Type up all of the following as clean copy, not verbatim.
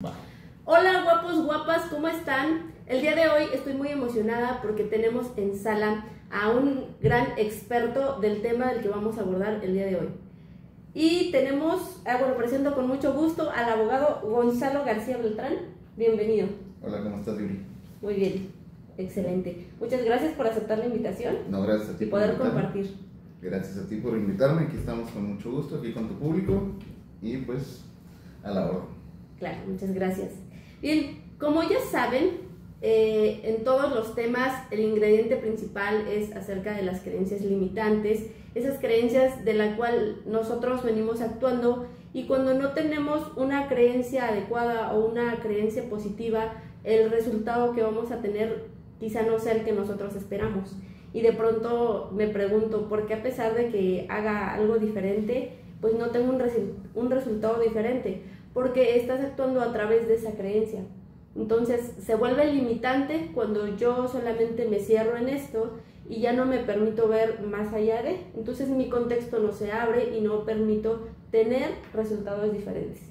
Va. Hola guapos, guapas, ¿cómo están? El día de hoy estoy muy emocionada porque tenemos en sala a un gran experto del tema del que vamos a abordar el día de hoy. Y tenemos, presento con mucho gusto al abogado Gonzalo García Beltrán. Bienvenido. Hola, ¿cómo estás, Yuri? Muy bien, excelente. Muchas gracias por aceptar la invitación. No, gracias a ti y por poder invitarme. compartir. Gracias a ti por invitarme, aquí estamos con mucho gusto, aquí con tu público y pues a la hora. Claro, muchas gracias. Bien, como ya saben, en todos los temas el ingrediente principal es acerca de las creencias limitantes, esas creencias de la cual nosotros venimos actuando, y cuando no tenemos una creencia adecuada o una creencia positiva, el resultado que vamos a tener quizá no sea el que nosotros esperamos. Y de pronto me pregunto, ¿por qué a pesar de que haga algo diferente, pues no tengo un resultado diferente? Porque estás actuando a través de esa creencia. Entonces se vuelve limitante cuando yo solamente me cierro en esto y ya no me permito ver más allá de, entonces mi contexto no se abre y no permito tener resultados diferentes.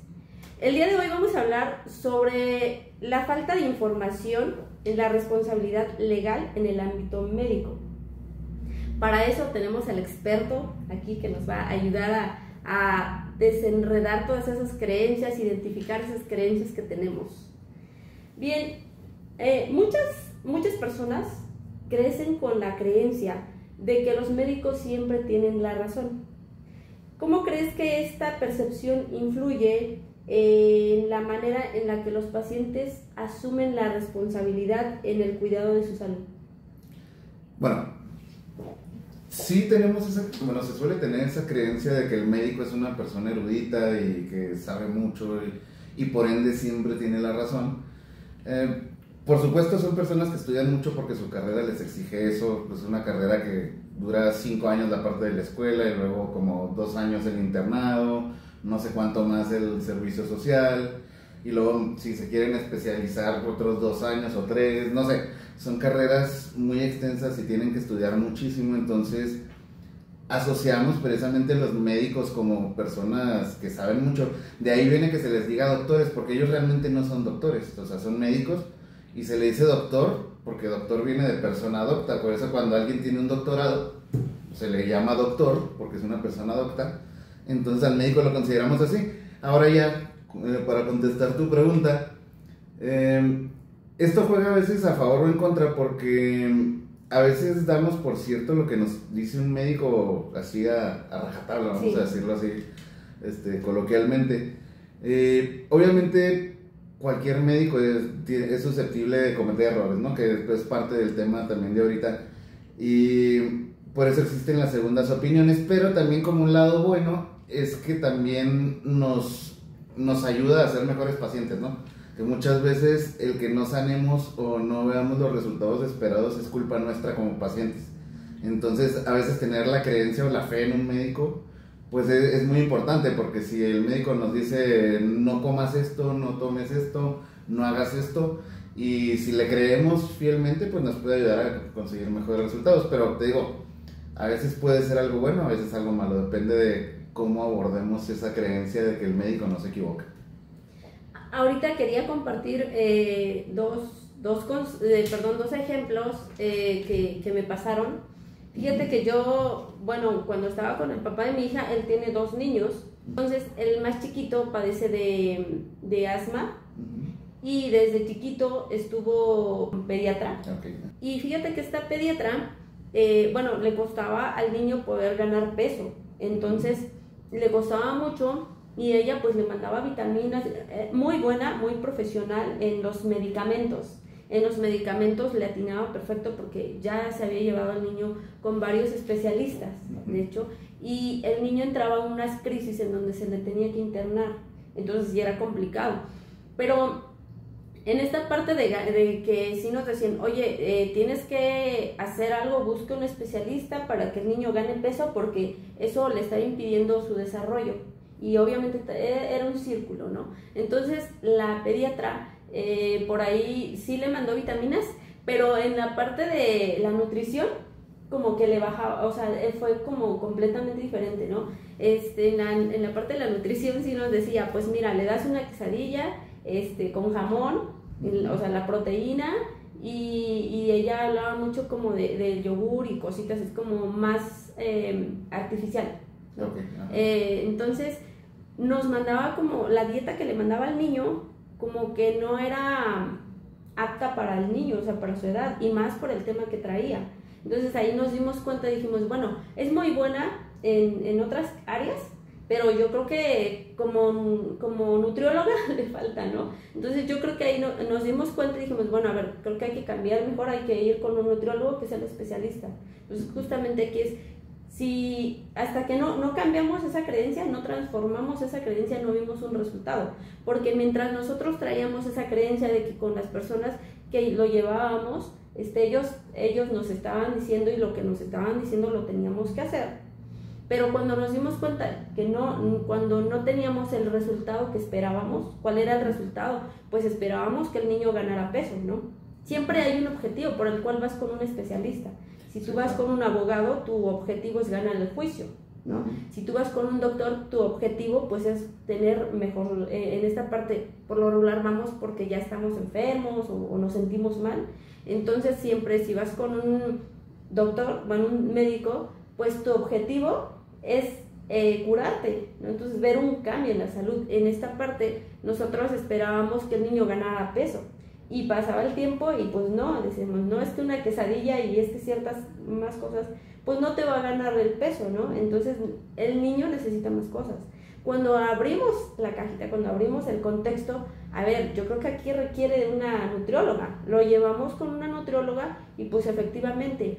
El día de hoy vamos a hablar sobre la falta de información en la responsabilidad legal en el ámbito médico. Para eso tenemos al experto aquí que nos va a ayudar a desenredar todas esas creencias, identificar esas creencias que tenemos. Bien, muchas personas crecen con la creencia de que los médicos siempre tienen la razón. ¿Cómo crees que esta percepción influye en la manera en la que los pacientes asumen la responsabilidad en el cuidado de su salud? Bueno, sí tenemos se suele tener esa creencia de que el médico es una persona erudita y que sabe mucho y por ende siempre tiene la razón. Por supuesto son personas que estudian mucho porque su carrera les exige eso, pues una carrera que dura 5 años la parte de la escuela y luego como 2 años el internado, no sé cuánto más el servicio social, y luego si se quieren especializar otros 2 años o 3, no sé, son carreras muy extensas y tienen que estudiar muchísimo. Entonces asociamos precisamente a los médicos como personas que saben mucho. De ahí viene que se les diga doctores, porque ellos realmente no son doctores, o sea, son médicos, y se le dice doctor porque doctor viene de persona docta. Por eso cuando alguien tiene un doctorado se le llama doctor porque es una persona docta. Entonces al médico lo consideramos así. Ahora ya, para contestar tu pregunta, esto juega a veces a favor o en contra, porque a veces damos por cierto lo que nos dice un médico así a rajatabla, vamos a decirlo así, coloquialmente. Obviamente cualquier médico es susceptible de cometer errores, ¿no? Que es parte del tema también de ahorita, y por eso existen las segundas opiniones, pero también como un lado bueno es que también nos ayuda a ser mejores pacientes, ¿no? Que muchas veces el que no sanemos o no veamos los resultados esperados es culpa nuestra como pacientes. Entonces a veces tener la creencia o la fe en un médico pues es muy importante, porque si el médico nos dice no comas esto, no tomes esto, no hagas esto, y si le creemos fielmente pues nos puede ayudar a conseguir mejores resultados. Pero te digo, a veces puede ser algo bueno, a veces algo malo, depende de cómo abordemos esa creencia de que el médico no se equivoca. Ahorita quería compartir dos ejemplos que me pasaron. Fíjate que yo, cuando estaba con el papá de mi hija, él tiene 2 niños. Entonces el más chiquito padece de asma, y desde chiquito estuvo pediatra. Okay. Y fíjate que esta pediatra, le costaba al niño poder ganar peso. Entonces le costaba mucho, y ella pues le mandaba vitaminas, muy buena, muy profesional en los medicamentos. En los medicamentos le atinaba perfecto porque ya se había llevado al niño con varios especialistas, de hecho, y el niño entraba en unas crisis en donde se le tenía que internar, entonces ya era complicado. Pero en esta parte de que sí nos decían, oye, tienes que hacer algo, busca un especialista para que el niño gane peso porque eso le está impidiendo su desarrollo. Y obviamente era un círculo, ¿no? Entonces la pediatra por ahí sí le mandó vitaminas, pero en la parte de la nutrición como que le bajaba, o sea, fue como completamente diferente, ¿no? En la parte de la nutrición sí nos decía, pues mira, le das una quesadilla, con jamón, o sea, la proteína, y ella hablaba mucho como de yogur y cositas, es como más artificial, ¿no? Okay, entonces nos mandaba como la dieta que le mandaba al niño, como que no era apta para el niño, o sea, para su edad, y más por el tema que traía. Entonces ahí nos dimos cuenta y dijimos, bueno, es muy buena en otras áreas, pero yo creo que como nutrióloga le falta, ¿no? Entonces yo creo que ahí nos dimos cuenta y dijimos, bueno, a ver, creo que hay que cambiar, mejor hay que ir con un nutriólogo que sea el especialista. Entonces justamente aquí es, si hasta que no cambiamos esa creencia, no transformamos esa creencia, no vimos un resultado, porque mientras nosotros traíamos esa creencia de que con las personas que lo llevábamos, ellos nos estaban diciendo y lo que nos estaban diciendo lo teníamos que hacer. Pero cuando nos dimos cuenta que cuando no teníamos el resultado que esperábamos, ¿cuál era el resultado? Pues esperábamos que el niño ganara peso, ¿no? Siempre hay un objetivo por el cual vas con un especialista. Si tú vas con un abogado, tu objetivo es ganar el juicio, ¿no? Si tú vas con un doctor, tu objetivo pues es tener mejor, en esta parte por lo regular vamos porque ya estamos enfermos o nos sentimos mal. Entonces siempre si vas con un doctor, un médico, pues tu objetivo es curarte, ¿no? Entonces ver un cambio en la salud. En esta parte nosotros esperábamos que el niño ganara peso y pasaba el tiempo y pues no, decimos, no, es que una quesadilla y es que ciertas más cosas, pues no te va a ganar el peso, ¿no? Entonces el niño necesita más cosas. Cuando abrimos la cajita, cuando abrimos el contexto, a ver, yo creo que aquí requiere de una nutrióloga, lo llevamos con una nutrióloga y pues efectivamente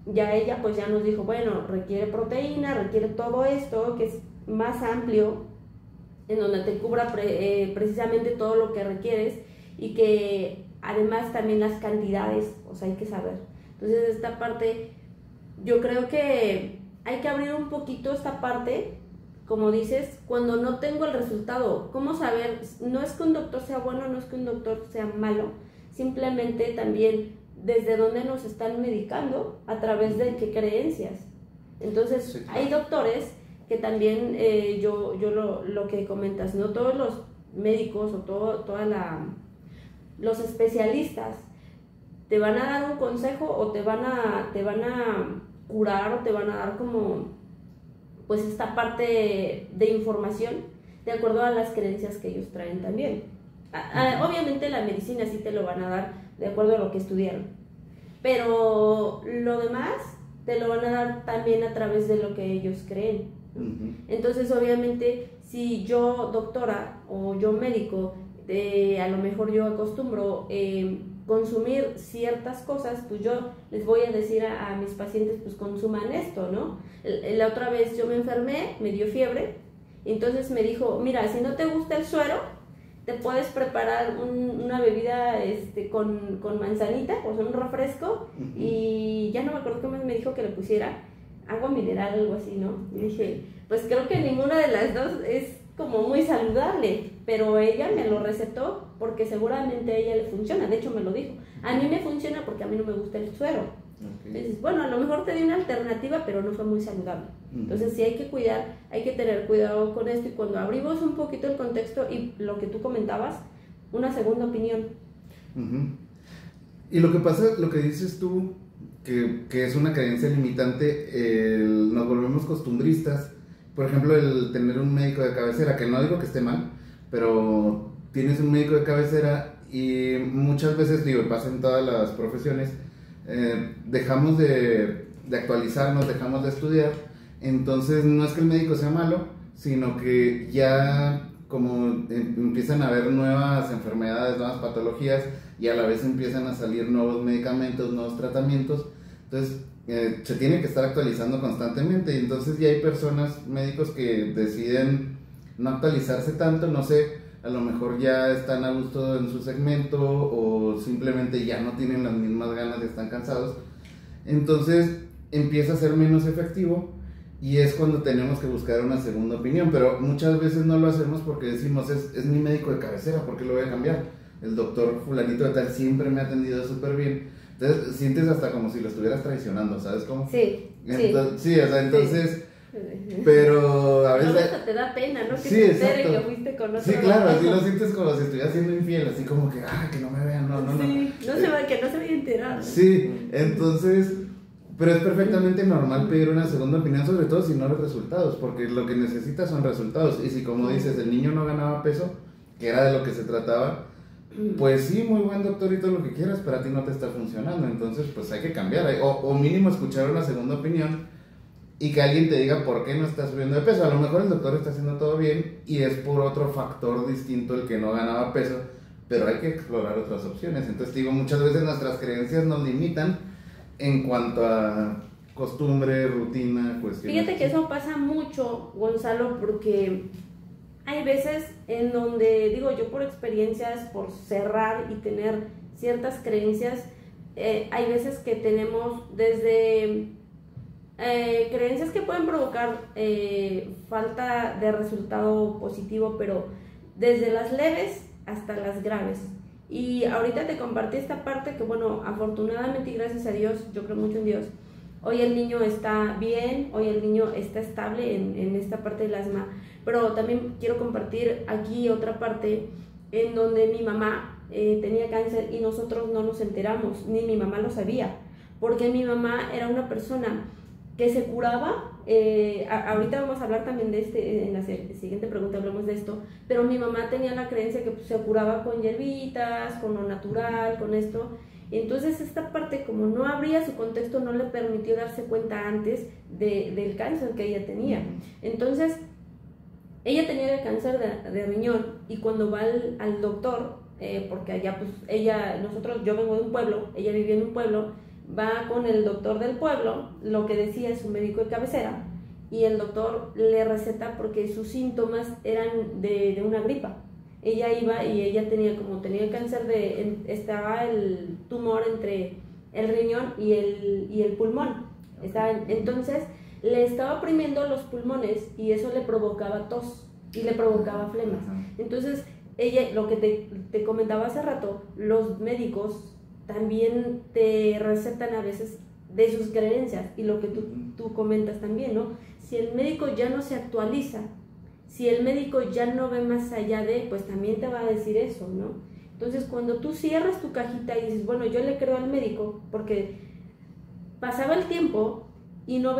ya ella pues ya nos dijo, bueno, requiere proteína, requiere todo esto que es más amplio, en donde te cubra precisamente todo lo que requieres y que además también las cantidades, o sea, hay que saber. Entonces esta parte, yo creo que hay que abrir un poquito esta parte, como dices, cuando no tengo el resultado, ¿cómo saber? No es que un doctor sea bueno, no es que un doctor sea malo, simplemente también desde dónde nos están medicando, a través de qué creencias. Entonces, sí, claro, hay doctores que también, lo que comentas, no todos los médicos o los especialistas te van a dar un consejo o te van a curar o te van a dar como pues esta parte de información de acuerdo a las creencias que ellos traen también. Obviamente la medicina sí te lo van a dar de acuerdo a lo que estudiaron, pero lo demás te lo van a dar también a través de lo que ellos creen. Entonces obviamente si yo doctora o yo médico, a lo mejor yo acostumbro consumir ciertas cosas, pues yo les voy a decir a mis pacientes pues consuman esto, ¿no? La otra vez yo me enfermé, me dio fiebre, entonces me dijo, mira, si no te gusta el suero, te puedes preparar una bebida con manzanita, o sea, un refresco, y ya no me acuerdo qué más me dijo que le pusiera, agua mineral, algo así, ¿no? Y dije, pues creo que ninguna de las dos es como muy saludable, pero ella me lo recetó porque seguramente a ella le funciona, de hecho me lo dijo, a mí me funciona porque a mí no me gusta el suero. Entonces, bueno, a lo mejor te di una alternativa, pero no fue muy saludable. Entonces sí hay que cuidar, hay que tener cuidado con esto, y cuando abrimos un poquito el contexto y lo que tú comentabas, una segunda opinión. Y lo que pasa, lo que dices tú, que es una creencia limitante, nos volvemos costumbristas. Por ejemplo, el tener un médico de cabecera, que no digo que esté mal, pero tienes un médico de cabecera y muchas veces, pasa en todas las profesiones, dejamos de actualizarnos, dejamos de estudiar. Entonces no es que el médico sea malo, sino que ya como empiezan a haber nuevas enfermedades, nuevas patologías, y a la vez empiezan a salir nuevos medicamentos, nuevos tratamientos, entonces se tiene que estar actualizando constantemente, y entonces ya hay personas, médicos, que deciden no actualizarse tanto, no sé, a lo mejor ya están a gusto en su segmento o simplemente ya no tienen las mismas ganas y están cansados. Entonces empieza a ser menos efectivo y es cuando tenemos que buscar una segunda opinión, pero muchas veces no lo hacemos porque decimos, es mi médico de cabecera, ¿por qué lo voy a cambiar? El doctor fulanito de tal siempre me ha atendido súper bien. Entonces sientes hasta como si lo estuvieras traicionando, ¿sabes cómo? Sí, entonces, sí, o sea, entonces... Sí. Pero a veces... No, hasta te da pena, ¿no? Que Sí, se entere exacto. que fuiste con otro. Sí, claro, así lo sientes como si estuviera siendo infiel, así como que no me vean, no. Sí, que no se vaya a enterar. Sí, entonces, pero es perfectamente normal pedir una segunda opinión, sobre todo si no ves resultados, porque lo que necesitas son resultados. Y si, como dices, el niño no ganaba peso, que era de lo que se trataba, pues sí, muy buen doctor y todo lo que quieras, pero a ti no te está funcionando, entonces pues hay que cambiar, o mínimo escuchar una segunda opinión y que alguien te diga por qué no estás subiendo de peso. A lo mejor el doctor está haciendo todo bien y es por otro factor distinto el que no ganaba peso, pero hay que explorar otras opciones. Entonces digo, muchas veces nuestras creencias nos limitan en cuanto a costumbre, rutina, cuestiones. Fíjate que eso pasa mucho, Gonzalo, porque hay veces en donde, digo yo por experiencias, por cerrar y tener ciertas creencias, hay veces que tenemos desde creencias que pueden provocar falta de resultado positivo, pero desde las leves hasta las graves. Y ahorita te compartí esta parte que, bueno, afortunadamente y gracias a Dios, yo creo mucho en Dios, hoy el niño está bien, hoy el niño está estable en esta parte del asma, pero también quiero compartir aquí otra parte en donde mi mamá tenía cáncer y nosotros no nos enteramos, ni mi mamá lo sabía, porque mi mamá era una persona que se curaba. Ahorita vamos a hablar también de en la siguiente pregunta hablamos de esto, pero mi mamá tenía la creencia que pues, se curaba con hierbitas, con lo natural, con esto. Entonces esta parte, como no abría su contexto, no le permitió darse cuenta antes del cáncer que ella tenía. Entonces ella tenía el cáncer de riñón y cuando va al doctor, porque allá pues yo vengo de un pueblo, ella vivía en un pueblo, va con el doctor del pueblo, lo que decía es su médico de cabecera, y el doctor le receta porque sus síntomas eran de una gripa. Ella iba y ella tenía el cáncer estaba el tumor entre el riñón y el pulmón. Entonces le estaba oprimiendo los pulmones y eso le provocaba tos y le provocaba flemas. Entonces ella, lo que te comentaba hace rato, los médicos también te recetan a veces de sus creencias y lo que tú comentas también, ¿no? Si el médico ya no se actualiza, si el médico ya no ve más allá pues también te va a decir eso, ¿no? Entonces cuando tú cierras tu cajita y dices, bueno, yo le creo al médico, porque pasaba el tiempo y no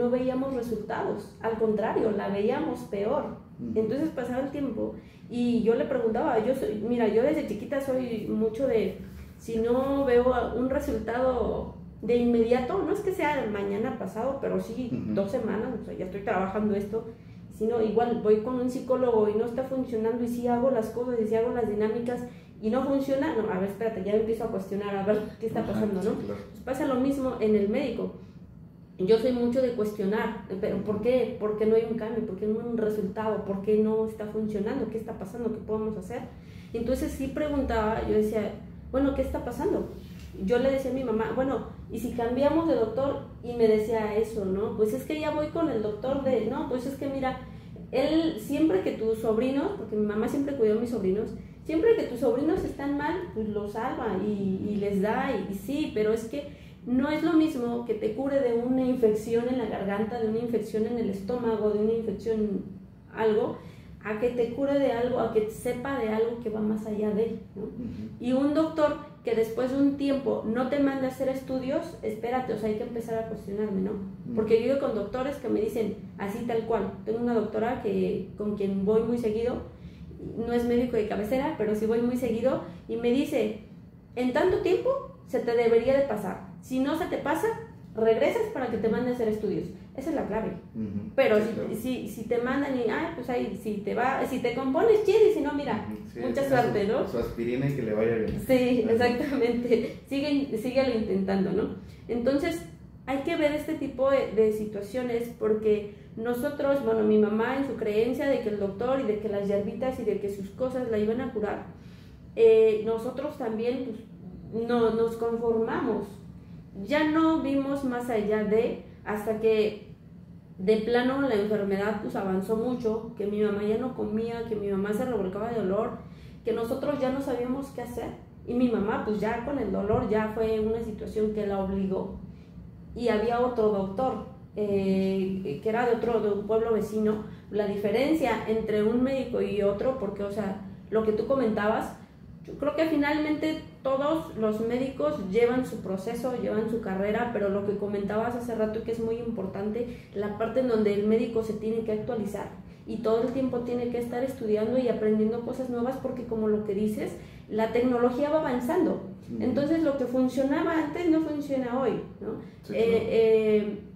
veíamos resultados, al contrario, la veíamos peor. Entonces pasaba el tiempo y yo le preguntaba, yo desde chiquita soy mucho de, si no veo un resultado de inmediato, no es que sea mañana pasado, pero sí 2 semanas, o sea, ya estoy trabajando esto, si no, igual voy con un psicólogo y no está funcionando y si hago las cosas y si hago las dinámicas y no funciona, no, a ver, espérate, ya empiezo a cuestionar, a ver qué está pasando, ¿no? Claro. Pues pasa lo mismo en el médico. Yo soy mucho de cuestionar, pero ¿por qué? ¿Por qué no hay un cambio? ¿Por qué no hay un resultado? ¿Por qué no está funcionando? ¿Qué está pasando? ¿Qué podemos hacer? Entonces sí preguntaba, yo decía, bueno, ¿qué está pasando? Yo le decía a mi mamá, bueno, ¿y si cambiamos de doctor? Y me decía eso, ¿no? Pues es que ya voy con el doctor no, pues es que mira, él siempre que tus sobrinos, porque mi mamá siempre cuidó a mis sobrinos, siempre que tus sobrinos están mal, pues los salva y les da, y sí, pero es que no es lo mismo que te cure de una infección en la garganta, de una infección en el estómago, de una infección algo, a que te cure de algo, a que sepa de algo que va más allá de él, ¿no? Y un doctor que después de un tiempo no te manda a hacer estudios, espérate, o sea, hay que empezar a cuestionarme, ¿no? Porque yo he ido con doctores que me dicen así tal cual. Tengo una doctora con quien voy muy seguido, no es médico de cabecera, pero sí voy muy seguido, y me dice, en tanto tiempo se te debería de pasar. Si no se te pasa, regresas para que te manden a hacer estudios. Esa es la clave. Pero sí, si te mandan y, pues ahí, si te compones, chido, y si no, mira, mucha suerte, ¿no? Su aspirina y que le vaya bien. Sí, exactamente. Síguelo intentando, ¿no? Entonces, hay que ver este tipo de situaciones porque nosotros, bueno, mi mamá en su creencia de que el doctor y de que las hierbitas y de que sus cosas la iban a curar, nosotros también pues, no, nos conformamos. Ya no vimos más allá hasta que de plano la enfermedad pues avanzó mucho, que mi mamá ya no comía, que mi mamá se revolcaba de dolor, que nosotros ya no sabíamos qué hacer, y mi mamá pues ya con el dolor ya fue una situación que la obligó, y había otro doctor que era de un pueblo vecino, la diferencia entre un médico y otro, porque, o sea, lo que tú comentabas, yo creo que finalmente todos los médicos llevan su proceso, llevan su carrera, pero lo que comentabas hace rato, que es muy importante, la parte en donde el médico se tiene que actualizar y todo el tiempo tiene que estar estudiando y aprendiendo cosas nuevas, porque como lo que dices, la tecnología va avanzando. Entonces lo que funcionaba antes no funciona hoy, ¿no? Sí, claro.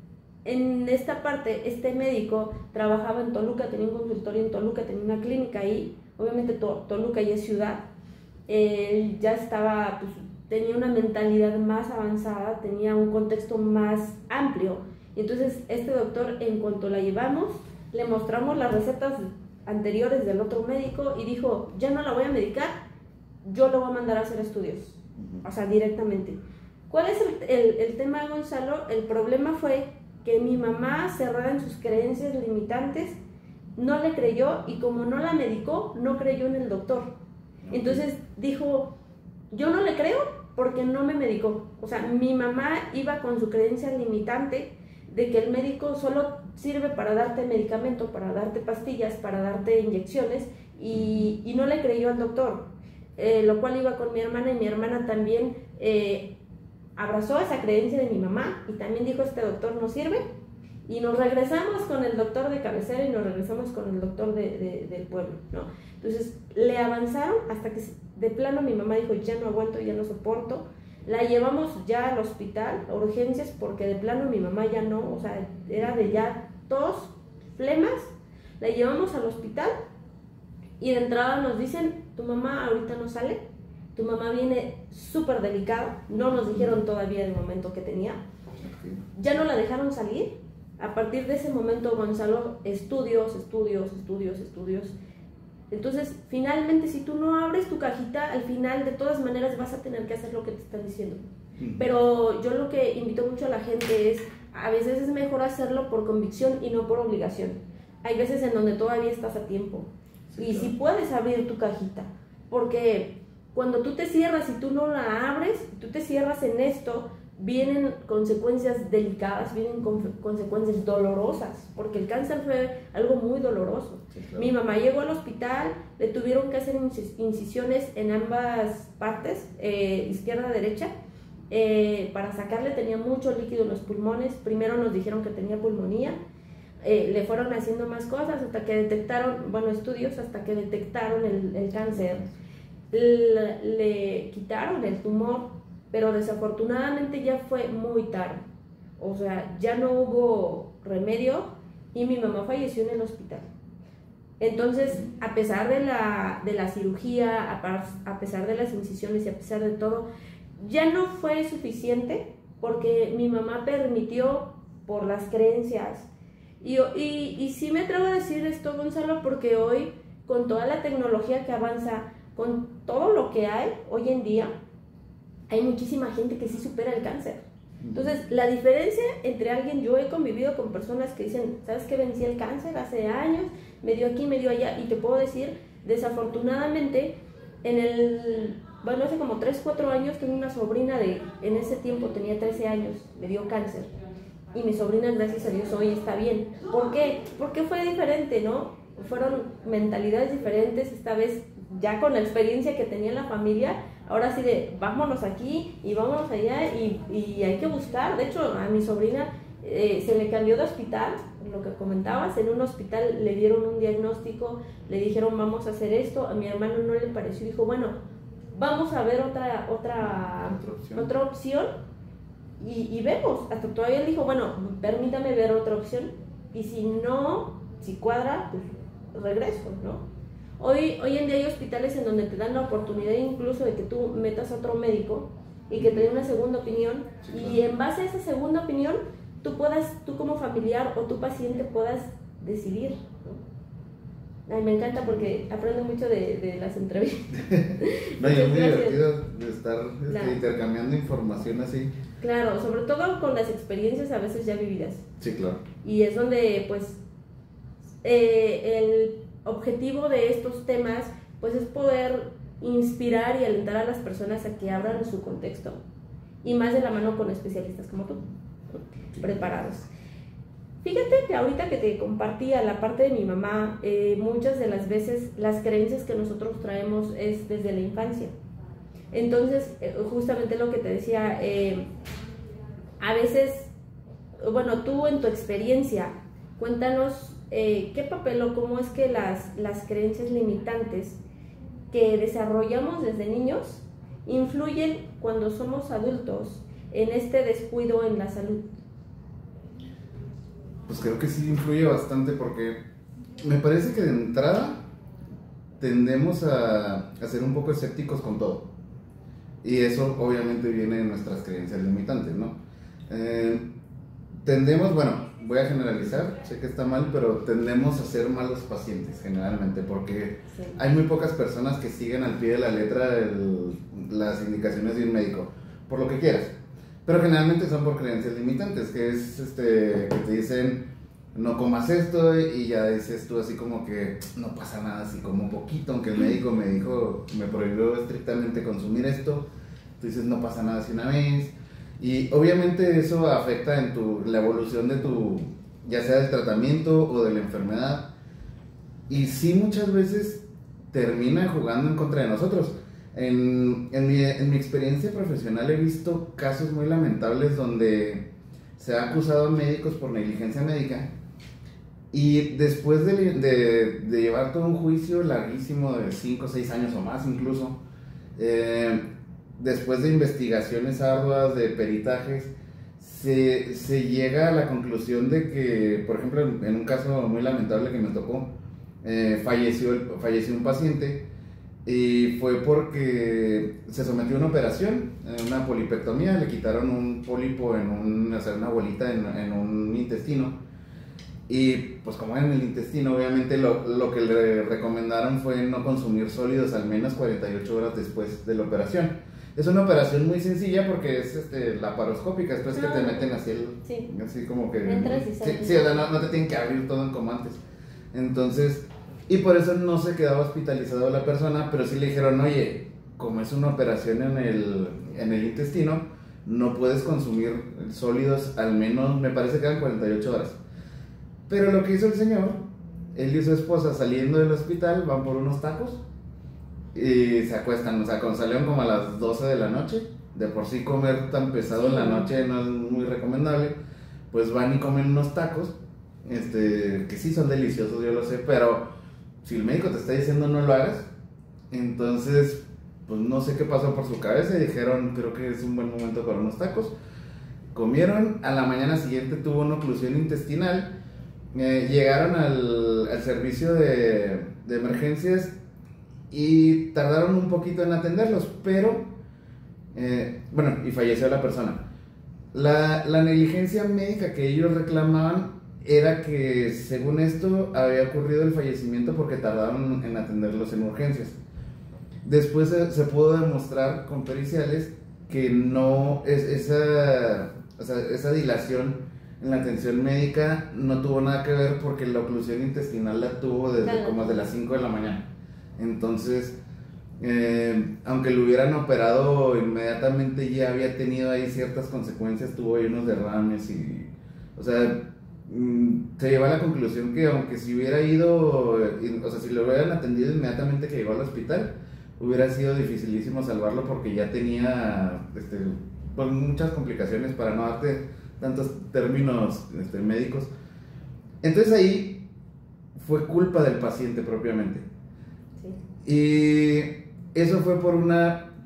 En esta parte, este médico trabajaba en Toluca, tenía un consultorio en Toluca, tenía una clínica ahí, obviamente Toluca ya es ciudad. Él ya estaba, pues, tenía una mentalidad más avanzada, tenía un contexto más amplio. Y entonces este doctor, en cuanto la llevamos, le mostramos las recetas anteriores del otro médico y dijo, ya no la voy a medicar, yo lo voy a mandar a hacer estudios, o sea, directamente. ¿Cuál es el tema, Gonzalo? El problema fue que mi mamá, cerrada en sus creencias limitantes, no le creyó, y como no la medicó, no creyó en el doctor. Entonces dijo, yo no le creo porque no me medicó. O sea, mi mamá iba con su creencia limitante de que el médico solo sirve para darte medicamento, para darte pastillas, para darte inyecciones, y no le creyó al doctor. Lo cual iba con mi hermana, y mi hermana también abrazó esa creencia de mi mamá y también dijo, este doctor no sirve. Y nos regresamos con el doctor de cabecera y nos regresamos con el doctor del pueblo, ¿no? Entonces le avanzaron hasta que de plano mi mamá dijo, ya no aguanto, ya no soporto. La llevamos ya al hospital, a urgencias, porque de plano mi mamá ya no, o sea, era de ya tos, flemas. La llevamos al hospital y de entrada nos dicen, tu mamá ahorita no sale, tu mamá viene súper delicada, no nos dijeron todavía el momento que tenía. Ya no la dejaron salir. A partir de ese momento, Gonzalo, estudios. Entonces, finalmente, si tú no abres tu cajita, al final, de todas maneras, vas a tener que hacer lo que te están diciendo. Pero yo lo que invito mucho a la gente es, a veces es mejor hacerlo por convicción y no por obligación. Hay veces en donde todavía estás a tiempo. Sí, y claro, si puedes abrir tu cajita, porque cuando tú te cierras y tú no la abres, tú te cierras en esto, vienen consecuencias delicadas, vienen consecuencias dolorosas, porque el cáncer fue algo muy doloroso. Sí, claro. Mi mamá llegó al hospital, le tuvieron que hacer incisiones en ambas partes, izquierda, derecha, para sacarle, tenía mucho líquido en los pulmones. Primero nos dijeron que tenía pulmonía, le fueron haciendo más cosas hasta que detectaron, estudios, hasta que detectaron el cáncer. Le quitaron el tumor, pero desafortunadamente ya fue muy tarde, o sea, ya no hubo remedio y mi mamá falleció en el hospital. Entonces, a pesar de la cirugía, a pesar de las incisiones y a pesar de todo, ya no fue suficiente, porque mi mamá permitió por las creencias. Y sí me atrevo a decir esto, Gonzalo, porque hoy, con toda la tecnología que avanza, con todo lo que hay hoy en día, hay muchísima gente que sí supera el cáncer. Entonces, la diferencia entre alguien, yo he convivido con personas que dicen, ¿sabes qué? Vencí el cáncer hace años, me dio aquí, me dio allá, y te puedo decir, desafortunadamente, hace como 3, 4 años, tengo una sobrina en ese tiempo tenía 13 años, me dio cáncer, y mi sobrina, gracias a Dios, hoy está bien. ¿Por qué? Porque fue diferente, ¿no? Fueron mentalidades diferentes, esta vez ya con la experiencia que tenía la familia, ahora sí de vámonos aquí y vámonos allá, y hay que buscar. De hecho, a mi sobrina se le cambió de hospital, lo que comentabas, en un hospital le dieron un diagnóstico, le dijeron vamos a hacer esto, a mi hermano no le pareció, dijo bueno, vamos a ver otra opción y vemos. Hasta todavía él dijo, bueno, permítame ver otra opción, y si cuadra, pues regreso, ¿no? Hoy en día hay hospitales en donde te dan la oportunidad incluso de que tú metas a otro médico y que te dé una segunda opinión, sí, claro, y en base a esa segunda opinión tú como familiar o tu paciente puedas decidir, ¿no? Ay, me encanta porque aprendo mucho de las entrevistas. No, y es muy divertido de estar intercambiando información así. Claro, sobre todo con las experiencias a veces ya vividas. Sí, claro. Y es donde pues el objetivo de estos temas pues es poder inspirar y alentar a las personas a que abran su contexto, y más de la mano con especialistas como tú, preparados. Fíjate que ahorita que te compartía la parte de mi mamá, muchas de las veces las creencias que nosotros traemos es desde la infancia. Entonces, justamente lo que te decía, a veces, bueno, tú en tu experiencia, cuéntanos qué papel o cómo es que las creencias limitantes que desarrollamos desde niños influyen cuando somos adultos en este descuido en la salud. Pues creo que sí influye bastante porque me parece que de entrada tendemos a ser un poco escépticos con todo. Y eso obviamente viene de nuestras creencias limitantes, ¿no? Tendemos, bueno, voy a generalizar, sé que está mal, pero tendemos a ser malos pacientes generalmente porque sí, hay muy pocas personas que siguen al pie de la letra las indicaciones de un médico, por lo que quieras. Pero generalmente son por creencias limitantes, que es que te dicen no comas esto y ya dices tú así como que no pasa nada si como un poquito, aunque el médico me prohibió estrictamente consumir esto, tú dices no pasa nada si una vez, y obviamente eso afecta en la evolución de ya sea del tratamiento o de la enfermedad, y sí muchas veces termina jugando en contra de nosotros. En mi experiencia profesional he visto casos muy lamentables donde se ha acusado a médicos por negligencia médica y después de llevar todo un juicio larguísimo de 5 o 6 años o más incluso, después de investigaciones arduas, de peritajes, se llega a la conclusión de que, por ejemplo, en un caso muy lamentable que me tocó, falleció un paciente. Y fue porque se sometió a una operación, una polipectomía, le quitaron un pólipo una bolita en un intestino. Y pues como era en el intestino, obviamente lo que le recomendaron fue no consumir sólidos al menos 48 horas después de la operación. Es una operación muy sencilla porque es laparoscópica, esto es que te meten así, sí, así como que... Entras y sales. Sí, o sea, no te tienen que abrir todo como antes. Entonces... Y por eso no se quedaba hospitalizado la persona, pero sí le dijeron, oye, como es una operación en el intestino, no puedes consumir sólidos al menos, me parece que eran 48 horas. Pero lo que hizo el señor, él y su esposa saliendo del hospital, van por unos tacos y se acuestan, o sea, salieron como a las 12 de la noche, de por sí comer tan pesado en la noche no es muy recomendable, pues van y comen unos tacos, que sí son deliciosos, yo lo sé, pero... si el médico te está diciendo no lo hagas, entonces, pues no sé qué pasó por su cabeza y dijeron, creo que es un buen momento para unos tacos. Comieron, a la mañana siguiente tuvo una oclusión intestinal, llegaron al servicio de emergencias y tardaron un poquito en atenderlos, pero, bueno, y falleció la persona. La negligencia médica que ellos reclamaban era que, según esto, había ocurrido el fallecimiento porque tardaron en atenderlos en urgencias. Después se pudo demostrar con periciales que no esa dilación en la atención médica no tuvo nada que ver porque la oclusión intestinal la tuvo desde como de las 5 de la mañana. Entonces, aunque lo hubieran operado inmediatamente, ya había tenido ahí ciertas consecuencias, tuvo ahí unos derrames y, o sea, se lleva a la conclusión que aunque si hubiera ido, o sea, si lo hubieran atendido inmediatamente que llegó al hospital, hubiera sido dificilísimo salvarlo porque ya tenía pues muchas complicaciones, para no darte tantos términos médicos. Entonces ahí fue culpa del paciente propiamente. Sí. Y eso fue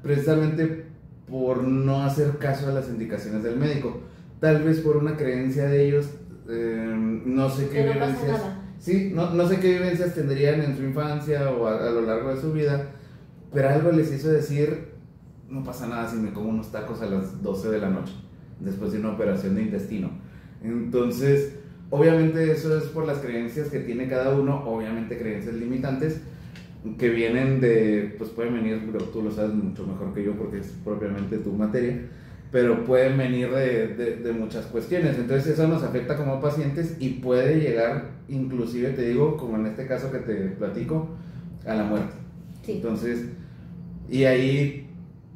precisamente por no hacer caso a las indicaciones del médico, tal vez por una creencia de ellos. No sé qué vivencias, sí, no sé qué vivencias tendrían en su infancia o a lo largo de su vida, pero algo les hizo decir, no pasa nada si me como unos tacos a las 12 de la noche después de una operación de intestino. Entonces, obviamente eso es por las creencias que tiene cada uno, obviamente creencias limitantes que vienen pues pueden venir, pero tú lo sabes mucho mejor que yo porque es propiamente tu materia, pero pueden venir de muchas cuestiones. Entonces eso nos afecta como pacientes y puede llegar, inclusive te digo, como en este caso que te platico, a la muerte. Sí. Entonces, y ahí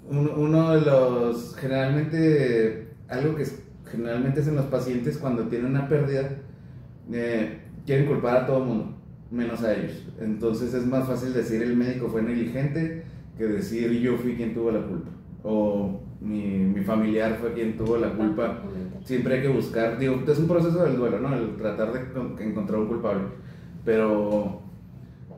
uno de los, generalmente, algo que generalmente hacen los pacientes cuando tienen una pérdida, quieren culpar a todo el mundo, menos a ellos. Entonces es más fácil decir el médico fue negligente que decir yo fui quien tuvo la culpa, o mi familiar fue quien tuvo la culpa. Siempre hay que buscar, digo, es un proceso del duelo, ¿no? El tratar de encontrar un culpable, pero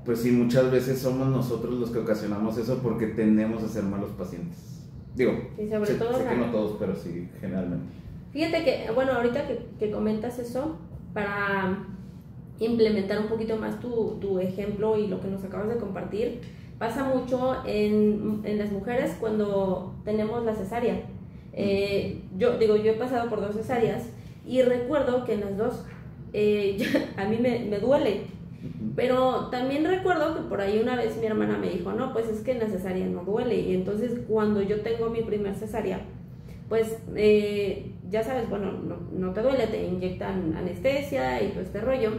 pues sí, muchas veces somos nosotros los que ocasionamos eso porque tendemos a ser malos pacientes. Digo, y sobre todo sé que no todos, pero sí, generalmente. Fíjate que, bueno, ahorita que comentas eso, para implementar un poquito más tu ejemplo y lo que nos acabas de compartir, pasa mucho en las mujeres cuando tenemos la cesárea. Yo he pasado por 2 cesáreas y recuerdo que en las 2 a mí me duele, pero también recuerdo que por ahí una vez mi hermana me dijo, no, pues es que en la cesárea no duele, y entonces cuando yo tengo mi primer cesárea, pues ya sabes, bueno, no te duele, te inyectan anestesia y todo este rollo,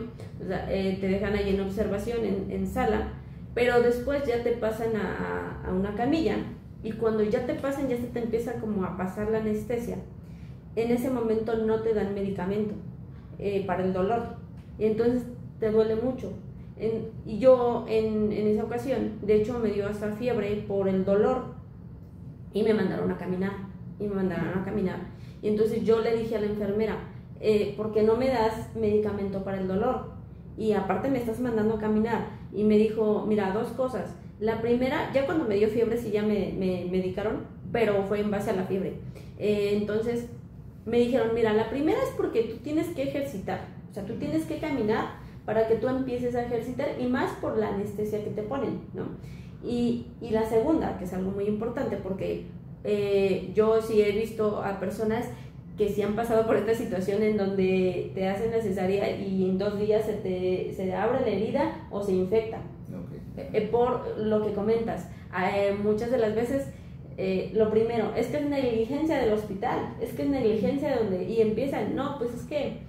o sea, te dejan ahí en observación en sala, pero después ya te pasan a una camilla, y cuando ya te pasan, ya se te empieza como a pasar la anestesia. En ese momento no te dan medicamento para el dolor, y entonces te duele mucho. Y yo en esa ocasión, de hecho, me dio hasta fiebre por el dolor, y me mandaron a caminar, y entonces yo le dije a la enfermera, ¿por qué no me das medicamento para el dolor? Y aparte me estás mandando a caminar. Y me dijo, mira, 2 cosas. La primera, ya cuando me dio fiebre sí ya me medicaron, pero fue en base a la fiebre. Entonces me dijeron, mira, la primera es porque tú tienes que ejercitar, o sea, tú tienes que caminar para que tú empieces a ejercitar, y más por la anestesia que te ponen, ¿no? Y la segunda, que es algo muy importante, porque yo sí he visto a personas que sí han pasado por esta situación en donde te hacen la cesárea y en 2 días se abre la herida o se infecta. Okay. Por lo que comentas, muchas de las veces lo primero es que es negligencia del hospital, es que es negligencia donde, y empiezan, no, pues es que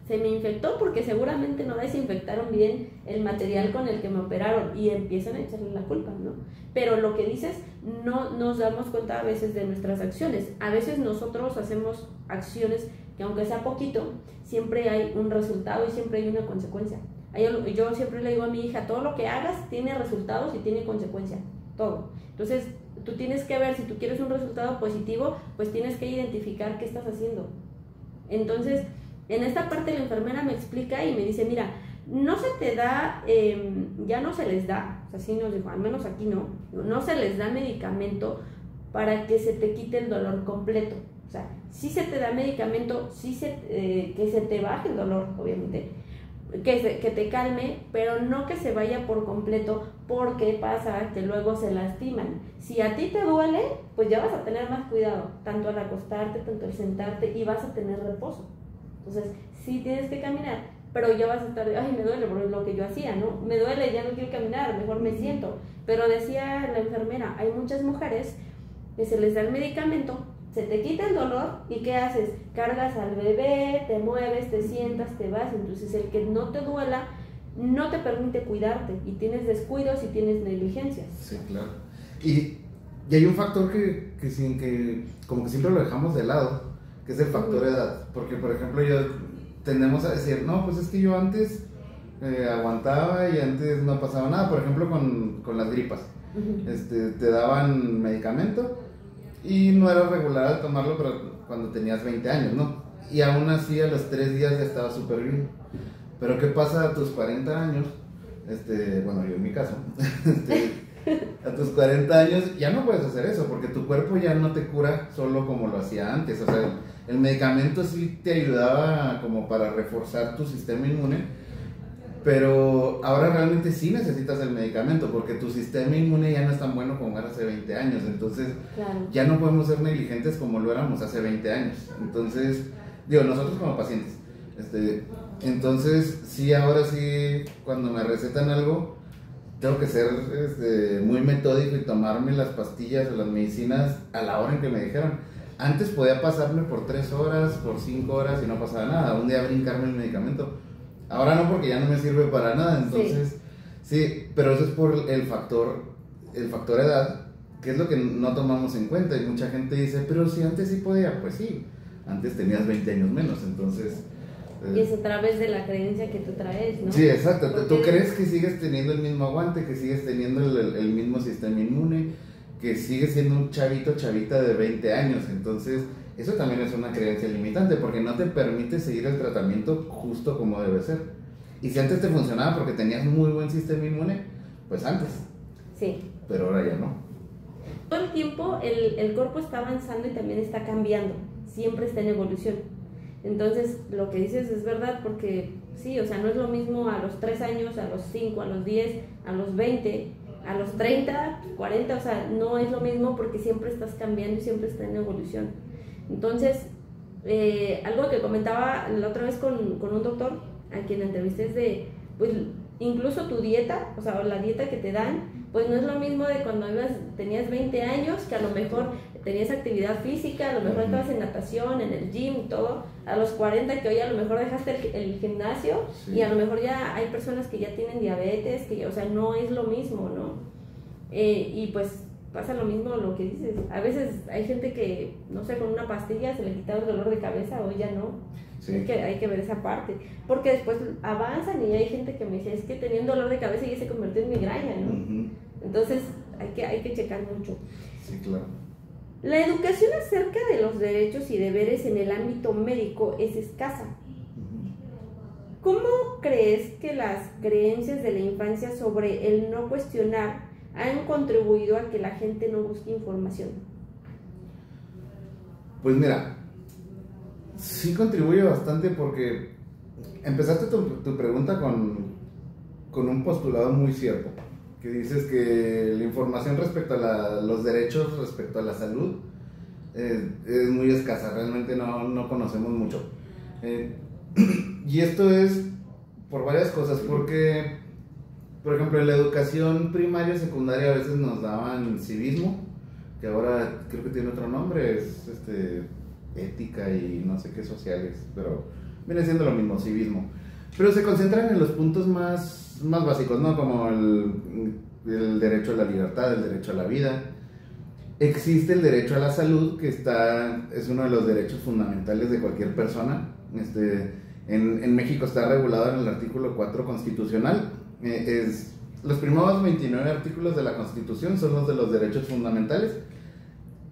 se me infectó porque seguramente no desinfectaron bien el material con el que me operaron, y empiezan a echarle la culpa, ¿no? Pero lo que dices, no nos damos cuenta a veces de nuestras acciones. A veces nosotros hacemos acciones que, aunque sea poquito, siempre hay un resultado y siempre hay una consecuencia. Yo siempre le digo a mi hija, todo lo que hagas tiene resultados y tiene consecuencia, todo. Entonces tú tienes que ver, si tú quieres un resultado positivo, pues tienes que identificar qué estás haciendo. Entonces, en esta parte la enfermera me explica y me dice, mira, no se te da, ya no se les da, o sea, así nos dijo, al menos aquí no se les da medicamento para que se te quite el dolor completo. O sea, sí se te da medicamento, que se te baje el dolor, obviamente, que te calme, pero no que se vaya por completo, porque pasa que luego se lastiman. Si a ti te duele, pues ya vas a tener más cuidado, tanto al acostarte, tanto al sentarte, y vas a tener reposo. Entonces, sí tienes que caminar, pero ya vas a estar, ay, me duele, por lo que yo hacía, ¿no? Me duele, ya no quiero caminar, mejor me siento. Pero decía la enfermera, hay muchas mujeres que se les da el medicamento, se te quita el dolor, ¿y qué haces? Cargas al bebé, te mueves, te sientas, te vas. Entonces el que no te duela no te permite cuidarte, y tienes descuidos y tienes negligencias. Sí, claro. Y hay un factor que como que siempre lo dejamos de lado, que es el factor edad. Porque, por ejemplo, tendemos a decir, no, pues es que yo antes aguantaba y antes no pasaba nada. Por ejemplo, con las gripas. Te daban medicamento y no era regular al tomarlo, pero cuando tenías 20 años, ¿no? Y aún así a los 3 días ya estaba súper bien. Pero ¿qué pasa a tus 40 años? Bueno, yo en mi caso, a tus 40 años ya no puedes hacer eso, porque tu cuerpo ya no te cura solo como lo hacía antes. O sea, el medicamento sí te ayudaba como para reforzar tu sistema inmune, pero ahora realmente sí necesitas el medicamento, porque tu sistema inmune ya no es tan bueno como era hace 20 años. Entonces, claro, ya no podemos ser negligentes como lo éramos hace 20 años. Entonces, digo, nosotros como pacientes. Entonces, sí, ahora sí, cuando me recetan algo, tengo que ser muy metódico y tomarme las pastillas o las medicinas a la hora en que me dijeron. Antes podía pasarme por 3 horas, por 5 horas y no pasaba nada. Un día brincarme el medicamento. Ahora no, porque ya no me sirve para nada. Entonces, sí, pero eso es por el factor edad, que es lo que no tomamos en cuenta. Y mucha gente dice, pero si antes sí podía. Pues sí, antes tenías 20 años menos. Entonces, Y es a través de la creencia que tú traes, ¿no? Sí, exacto. Porque Tú crees que sigues teniendo el mismo aguante, que sigues teniendo el mismo sistema inmune, que sigues siendo un chavita de 20 años. Entonces, eso también es una creencia limitante, porque no te permite seguir el tratamiento justo como debe ser. Y si antes te funcionaba porque tenías muy buen sistema inmune, pues antes. Sí. Pero ahora ya no. Todo el tiempo el cuerpo está avanzando y también está cambiando, siempre está en evolución. Entonces, lo que dices es verdad, porque sí, o sea, no es lo mismo a los 3 años, a los 5, a los 10, a los 20, a los 30, 40, o sea, no es lo mismo porque siempre estás cambiando y siempre está en evolución. Entonces, algo que comentaba la otra vez con un doctor a quien entrevisté es de, pues, incluso tu dieta, o sea, la dieta que te dan, pues no es lo mismo de cuando tenías 20 años, que a lo mejor tenías actividad física, a lo mejor estabas en natación, en el gym, todo, a los 40 que hoy a lo mejor dejaste el gimnasio, sí. Y a lo mejor ya hay personas que ya tienen diabetes, que, o sea, no es lo mismo, ¿no? Y pues pasa lo mismo lo que dices, a veces hay gente que, no sé, con una pastilla se le quita el dolor de cabeza, hoy ya no. Sí. Hay que ver esa parte, porque después avanzan y hay gente que me dice, es que tenía un dolor de cabeza y ya se convirtió en migraña, ¿no? Uh-huh. Entonces hay que checar mucho. Sí, claro. La educación acerca de los derechos y deberes en el ámbito médico es escasa. Uh-huh. ¿Cómo crees que las creencias de la infancia sobre el no cuestionar han contribuido a que la gente no busque información? Pues mira, sí contribuye bastante, porque empezaste tu pregunta con un postulado muy cierto, que dices que la información respecto a los derechos, respecto a la salud, es muy escasa, realmente no conocemos mucho. Y esto es por varias cosas, porque, por ejemplo, en la educación primaria y secundaria a veces nos daban civismo, que ahora creo que tiene otro nombre, es ética y no sé qué sociales, pero viene siendo lo mismo, civismo. Pero se concentran en los puntos más básicos, ¿no? Como el derecho a la libertad, el derecho a la vida. Existe el derecho a la salud, que es uno de los derechos fundamentales de cualquier persona. En México está regulado en el artículo 4 constitucional. Los primeros 29 artículos de la Constitución son los de los derechos fundamentales.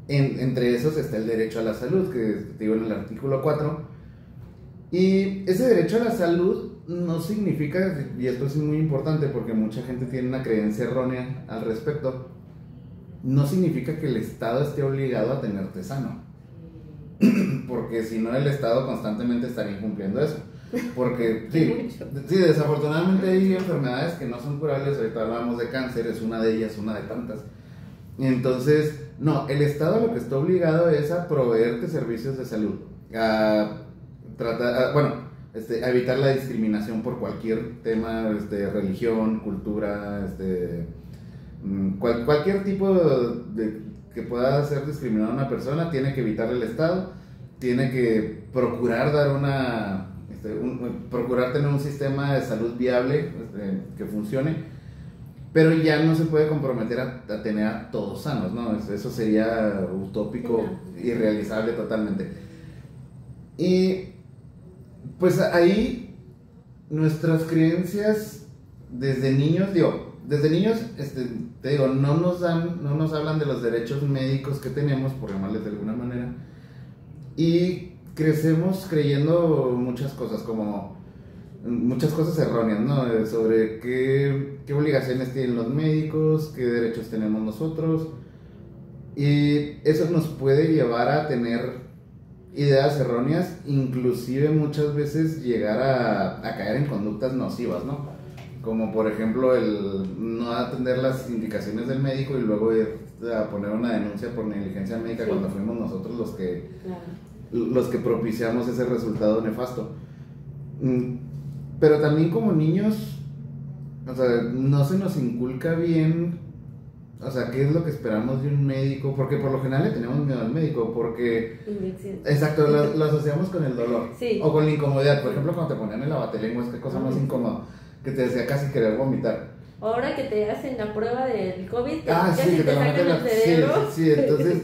Entre esos está el derecho a la salud, que digo en el artículo 4. Y ese derecho a la salud no significa, y esto es muy importante porque mucha gente tiene una creencia errónea al respecto, no significa que el Estado esté obligado a tenerte sano. Porque si no, el Estado constantemente estaría incumpliendo eso. Porque sí, desafortunadamente hay enfermedades que no son curables. Ahorita hablamos de cáncer, es una de ellas, una de tantas. Entonces, no, el Estado lo que está obligado es a proveerte servicios de salud, a evitar la discriminación por cualquier tema, religión, cultura, cualquier tipo de que pueda ser discriminado a una persona, tiene que evitar el Estado, tiene que procurar dar procurar tener un sistema de salud viable, que funcione. Pero ya no se puede comprometer a tener a todos sanos, ¿no? Eso sería utópico, irrealizable totalmente. Y pues ahí nuestras creencias desde niños, te digo, no nos hablan de los derechos médicos que tenemos, por llamarles de alguna manera, y crecemos creyendo muchas cosas erróneas, ¿no? Sobre qué obligaciones tienen los médicos, qué derechos tenemos nosotros, y eso nos puede llevar a tener ideas erróneas, inclusive muchas veces llegar a caer en conductas nocivas, ¿no? Como por ejemplo el no atender las indicaciones del médico y luego ir a poner una denuncia por negligencia médica, sí, cuando fuimos nosotros los que propiciamos ese resultado nefasto. Pero también como niños, o sea, no se nos inculca bien, o sea, qué es lo que esperamos de un médico, porque por lo general le tenemos miedo al médico, porque... Inyección. Exacto, lo asociamos con el dolor, sí, o con la incomodidad. Por ejemplo, cuando te ponían el lavatelenguas, qué cosa más incómoda, que te decía casi querer vomitar. Ahora que te hacen la prueba del COVID, sí, que te sacan el cerebro. Sí, entonces...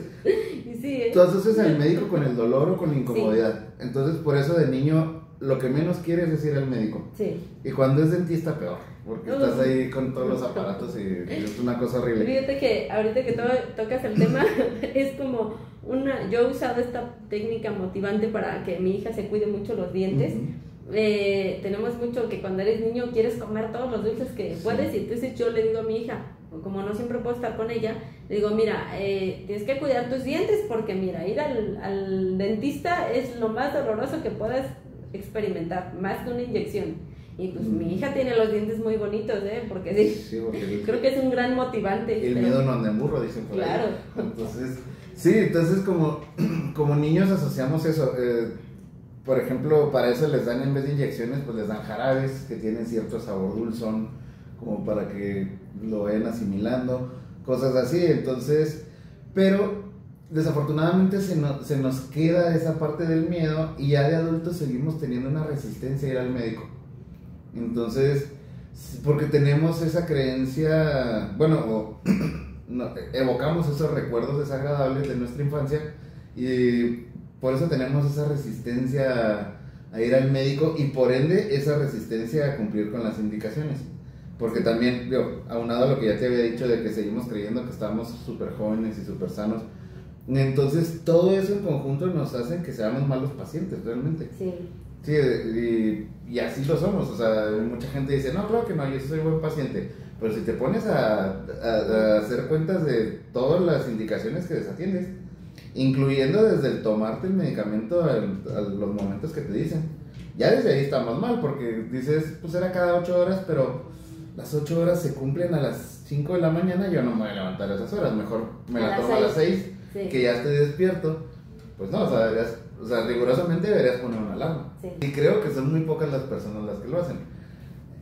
sí, tú asocias al médico con el dolor o con la incomodidad. Sí. Entonces, por eso de niño lo que menos quieres es ir al médico. Sí. Y cuando es dentista, peor, porque estás ahí con todos los aparatos y es una cosa horrible. Fíjate que ahorita que tocas el tema, es como yo he usado esta técnica motivante para que mi hija se cuide mucho los dientes. Tenemos mucho que cuando eres niño quieres comer todos los dulces que puedes, y entonces yo le digo a mi hija, como no siempre puedo estar con ella, le digo, mira, tienes que cuidar tus dientes, porque mira, ir al dentista es lo más doloroso que puedas experimentar, más que una inyección. Y pues mi hija tiene los dientes muy bonitos, porque sí, porque creo que es un gran motivante. El miedo no anda en burro, dicen por claro. ahí. Entonces, sí, entonces como niños asociamos eso. Por ejemplo, para eso les dan, en vez de inyecciones, pues les dan jarabes que tienen cierto sabor dulzón, como para que lo vayan asimilando, cosas así. Entonces, pero desafortunadamente se nos queda esa parte del miedo, y ya de adultos seguimos teniendo una resistencia a ir al médico. Entonces, porque tenemos esa creencia, bueno, evocamos esos recuerdos desagradables de nuestra infancia, y por eso tenemos esa resistencia a ir al médico, y por ende esa resistencia a cumplir con las indicaciones. Porque también, aunado a lo que ya te había dicho de que seguimos creyendo que estamos súper jóvenes y súper sanos, entonces todo eso en conjunto nos hace que seamos malos pacientes realmente. Sí. Sí, y así lo somos. O sea, mucha gente dice, no, claro que no, yo soy buen paciente. Pero si te pones a hacer cuentas de todas las indicaciones que desatiendes, incluyendo desde el tomarte el medicamento a los momentos que te dicen, ya desde ahí estamos mal, porque dices, pues era cada 8 horas, pero las 8 horas se cumplen a las 5 de la mañana, yo no me voy a levantar a esas horas, mejor me la tomo a las 6, sí, que ya estoy despierto. Pues no, o sea, rigurosamente deberías poner una alarma. Sí. Y creo que son muy pocas las personas las que lo hacen.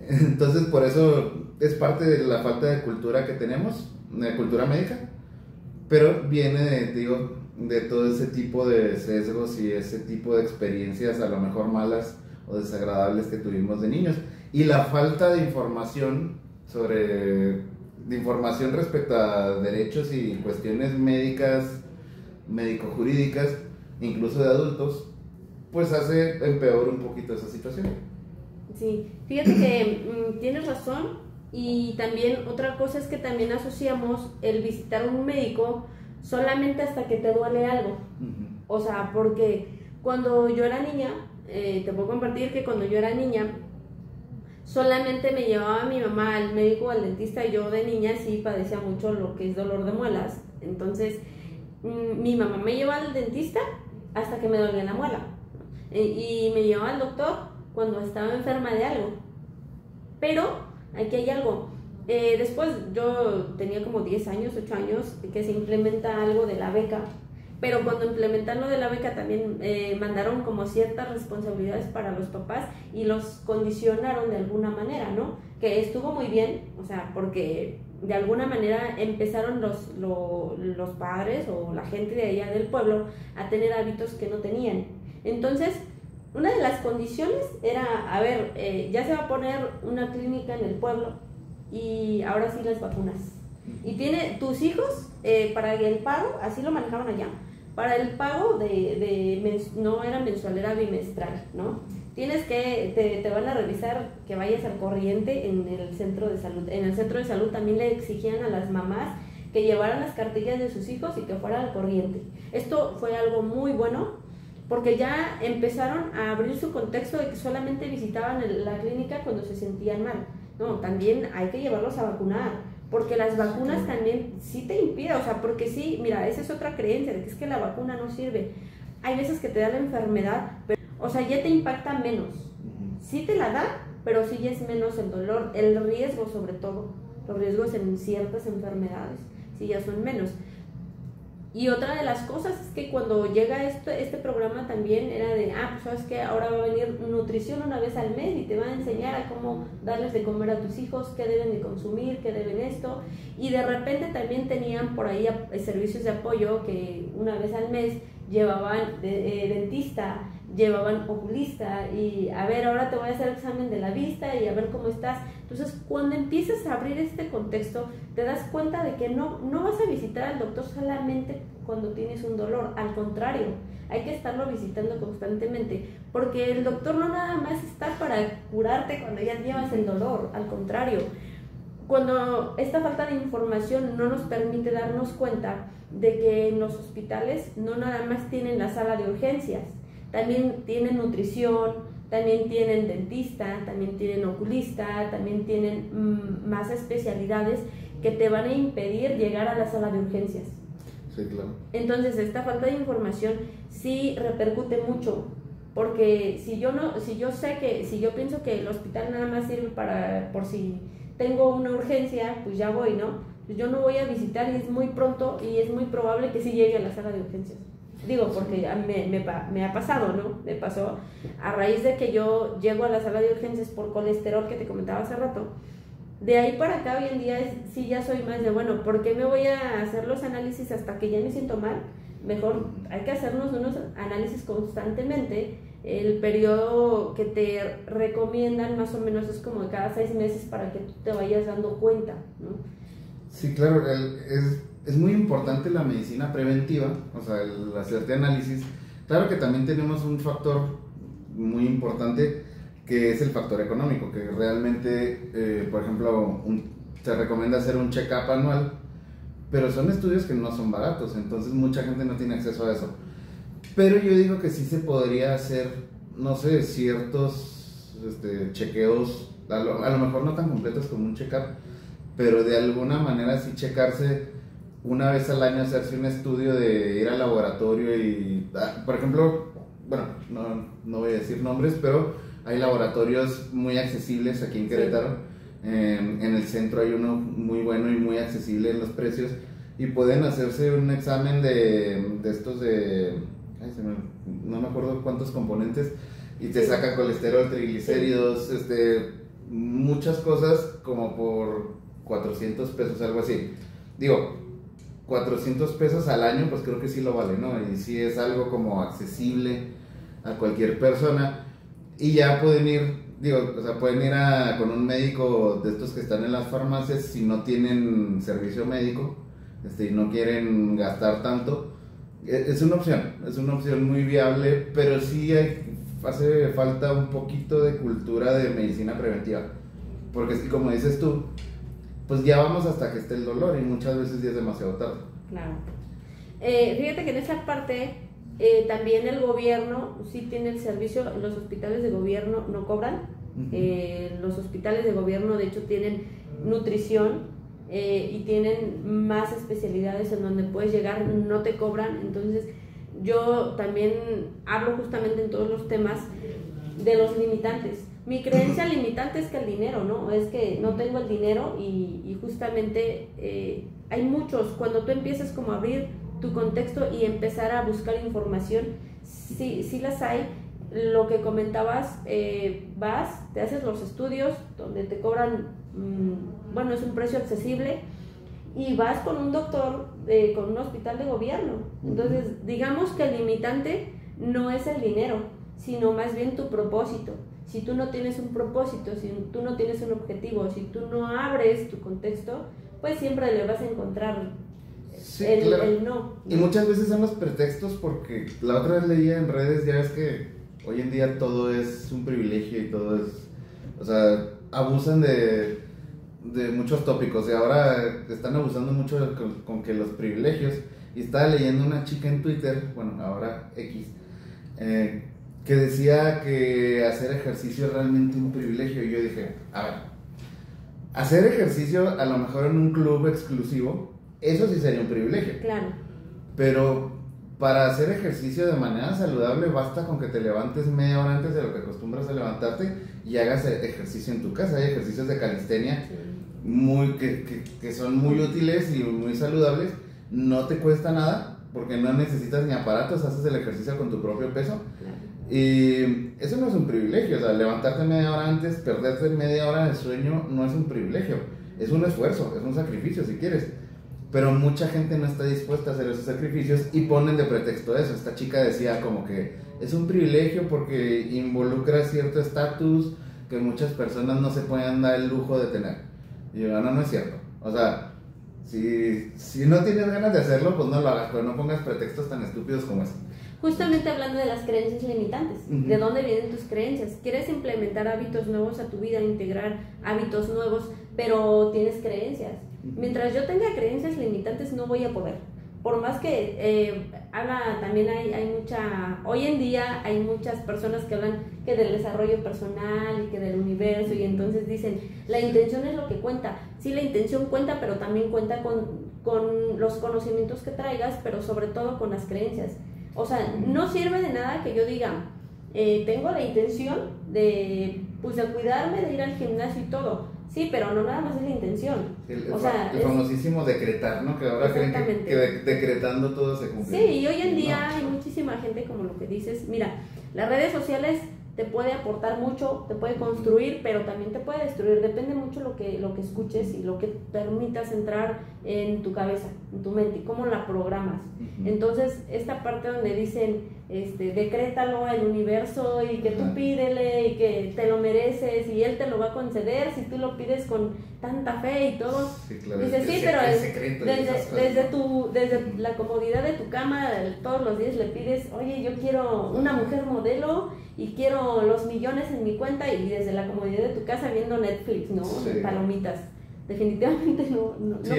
Entonces, por eso es parte de la falta de cultura que tenemos, de cultura médica, pero viene de todo ese tipo de sesgos y ese tipo de experiencias a lo mejor malas o desagradables que tuvimos de niños, y la falta de información respecto a derechos y cuestiones médicas, médico-jurídicas, incluso de adultos, pues hace empeorar un poquito esa situación. Sí, fíjate que tienes razón, y también otra cosa es que también asociamos el visitar a un médico solamente hasta que te duele algo. O sea, porque cuando yo era niña, te puedo compartir que cuando yo era niña, solamente me llevaba mi mamá al médico o al dentista, y yo de niña sí padecía mucho lo que es dolor de muelas. Entonces, mi mamá me llevaba al dentista hasta que me dolía la muela, y me llevaba al doctor cuando estaba enferma de algo. Pero aquí hay algo. Después yo tenía como 10 años, 8 años, que se implementa algo de la beca, pero cuando implementaron lo de la beca también mandaron como ciertas responsabilidades para los papás y los condicionaron de alguna manera, ¿no? Que estuvo muy bien, o sea, porque de alguna manera empezaron los padres o la gente de allá del pueblo a tener hábitos que no tenían. Entonces, una de las condiciones era, a ver, ya se va a poner una clínica en el pueblo, y ahora sí las vacunas. Y tiene tus hijos, para el pago, así lo manejaban allá, para el pago no era mensual, era bimestral, ¿no? Tienes que, te van a revisar que vayas al corriente en el centro de salud. En el centro de salud también le exigían a las mamás que llevaran las cartillas de sus hijos y que fueran al corriente. Esto fue algo muy bueno, porque ya empezaron a abrir su contexto de que solamente visitaban la clínica cuando se sentían mal. No, también hay que llevarlos a vacunar, porque las vacunas también sí te impiden, o sea, porque sí, mira, esa es otra creencia, de que es que la vacuna no sirve. Hay veces que te da la enfermedad, pero, o sea, ya te impacta menos. Sí te la da, pero sí ya es menos el dolor, el riesgo sobre todo. Los riesgos en ciertas enfermedades sí ya son menos. Y otra de las cosas es que cuando llega este programa también era de, pues sabes que ahora va a venir nutrición una vez al mes y te va a enseñar a cómo darles de comer a tus hijos, qué deben de consumir, qué deben esto. Y de repente también tenían por ahí servicios de apoyo que una vez al mes llevaban dentista, llevaban oculista, y a ver, ahora te voy a hacer examen de la vista y a ver cómo estás. Entonces, cuando empiezas a abrir este contexto, te das cuenta de que no vas a visitar al doctor solamente cuando tienes un dolor, al contrario, hay que estarlo visitando constantemente, porque el doctor no nada más está para curarte cuando ya llevas el dolor, al contrario, cuando esta falta de información no nos permite darnos cuenta de que en los hospitales no nada más tienen la sala de urgencias, también tienen nutrición, también tienen dentista, también tienen oculista, también tienen más especialidades que te van a impedir llegar a la sala de urgencias. Sí, claro. Entonces esta falta de información sí repercute mucho, porque si yo pienso que el hospital nada más sirve por si tengo una urgencia, pues ya voy, ¿no? Pues yo no voy a visitar y es muy pronto y es muy probable que sí llegue a la sala de urgencias. Digo, porque me ha pasado, ¿no? Me pasó a raíz de que yo llego a la sala de urgencias por colesterol que te comentaba hace rato. De ahí para acá hoy en día sí ya soy más de, bueno, ¿por qué me voy a hacer los análisis hasta que ya me siento mal? Mejor hay que hacernos unos análisis constantemente. El periodo que te recomiendan más o menos es como de cada 6 meses para que tú te vayas dando cuenta, ¿no? Sí, claro, es muy importante la medicina preventiva, o sea, el hacerte análisis. Claro que también tenemos un factor muy importante que es el factor económico, que realmente, por ejemplo, se recomienda hacer un check-up anual, pero son estudios que no son baratos, entonces mucha gente no tiene acceso a eso. Pero yo digo que sí se podría hacer, no sé, ciertos chequeos, a lo mejor no tan completos como un check-up, pero de alguna manera sí checarse una vez al año, hacerse un estudio de ir al laboratorio y, por ejemplo, bueno, no voy a decir nombres, pero hay laboratorios muy accesibles aquí en Querétaro. En el centro hay uno muy bueno y muy accesible en los precios y pueden hacerse un examen de estos no me acuerdo cuántos componentes y te saca colesterol, triglicéridos, muchas cosas como por 400 pesos, algo así. Digo, 400 pesos al año, pues creo que sí lo vale, ¿no? Y sí es algo como accesible a cualquier persona. Y ya pueden ir, pueden ir con un médico de estos que están en las farmacias si no tienen servicio médico y no quieren gastar tanto. Es una opción muy viable, pero sí hace falta un poquito de cultura de medicina preventiva. Porque es que, como dices tú, pues ya vamos hasta que esté el dolor y muchas veces ya es demasiado tarde. Claro. Fíjate que en esa parte también el gobierno sí tiene el servicio, los hospitales de gobierno no cobran. Los hospitales de gobierno de hecho tienen nutrición y tienen más especialidades en donde puedes llegar, no te cobran. Entonces yo también hablo justamente en todos los temas de los limitantes. Mi creencia limitante es que el dinero, ¿no? Es que no tengo el dinero y justamente hay muchos, cuando tú empiezas como a abrir tu contexto y empezar a buscar información, sí las hay. Lo que comentabas, vas, te haces los estudios donde te cobran, bueno, es un precio accesible y vas con un doctor, con un hospital de gobierno. Entonces, digamos que el limitante no es el dinero, sino más bien tu propósito. Si tú no tienes un propósito, si tú no tienes un objetivo, si tú no abres tu contexto, pues siempre le vas a encontrar el no. Y muchas veces son los pretextos, porque la otra vez leía en redes, ya ves que hoy en día todo es un privilegio y todo es, o sea, abusan de muchos tópicos y ahora están abusando mucho con que los privilegios. Y estaba leyendo una chica en Twitter, bueno, ahora X, que decía que hacer ejercicio es realmente un privilegio. Y yo dije, a ver, hacer ejercicio a lo mejor en un club exclusivo, eso sí sería un privilegio. Claro. Pero para hacer ejercicio de manera saludable basta con que te levantes media hora antes de lo que acostumbras a levantarte y hagas ejercicio en tu casa. Hay ejercicios de calistenia que son muy útiles y muy saludables. No te cuesta nada porque no necesitas ni aparatos, haces el ejercicio con tu propio peso. Y eso no es un privilegio, o sea, levantarte media hora antes, perderte media hora de sueño no es un privilegio, es un esfuerzo, es un sacrificio si quieres. Pero mucha gente no está dispuesta a hacer esos sacrificios y ponen de pretexto eso. Esta chica decía como que es un privilegio porque involucra cierto estatus que muchas personas no se pueden dar el lujo de tener. Y yo, no es cierto. O sea, Si no tienes ganas de hacerlo, pues no lo hagas, pero no pongas pretextos tan estúpidos como ese. Justamente hablando de las creencias limitantes, Uh-huh. ¿de dónde vienen tus creencias? ¿Quieres implementar hábitos nuevos a tu vida, integrar hábitos nuevos, pero tienes creencias? Mientras yo tenga creencias limitantes no voy a poder. Por más que también hay mucha, hoy en día hay muchas personas que hablan que del desarrollo personal y que del universo, y entonces dicen, la intención es lo que cuenta. Sí, la intención cuenta, pero también cuenta con los conocimientos que traigas, pero sobre todo con las creencias. O sea, no sirve de nada que yo diga, tengo la intención de cuidarme, de ir al gimnasio y todo. Sí, pero no nada más es la intención. El famosísimo decretar, ¿no? Que ahora creen que decretando todo se cumple. Sí, y hoy en día hay muchísima gente, como lo que dices. Mira, las redes sociales te puede aportar mucho, te puede construir, pero también te puede destruir. Depende mucho lo que escuches y lo que permitas entrar en tu cabeza, en tu mente, y cómo la programas. Uh-huh. Entonces, esta parte donde dicen, decrétalo al universo y que tú pídele y que te lo mereces y él te lo va a conceder si tú lo pides con tanta fe y todo. Sí, claro. Dices, sí, pero desde la comodidad de tu cama, todos los días le pides, oye, yo quiero una mujer modelo y quiero los millones en mi cuenta, y desde la comodidad de tu casa viendo Netflix, ¿no? Sí. Palomitas. Definitivamente no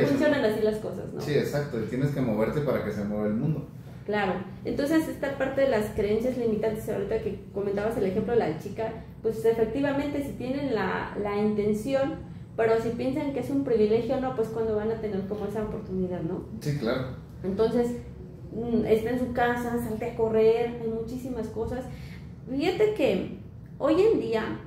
funcionan así las cosas, ¿no? Sí, exacto, y tienes que moverte para que se mueva el mundo. Claro, entonces esta parte de las creencias limitantes, ahorita que comentabas el ejemplo de la chica, pues efectivamente si tienen la intención, pero si piensan que es un privilegio, no, pues cuando van a tener como esa oportunidad, ¿no? Sí, claro. Entonces, está en su casa, salte a correr, hay muchísimas cosas. Fíjate que hoy en día,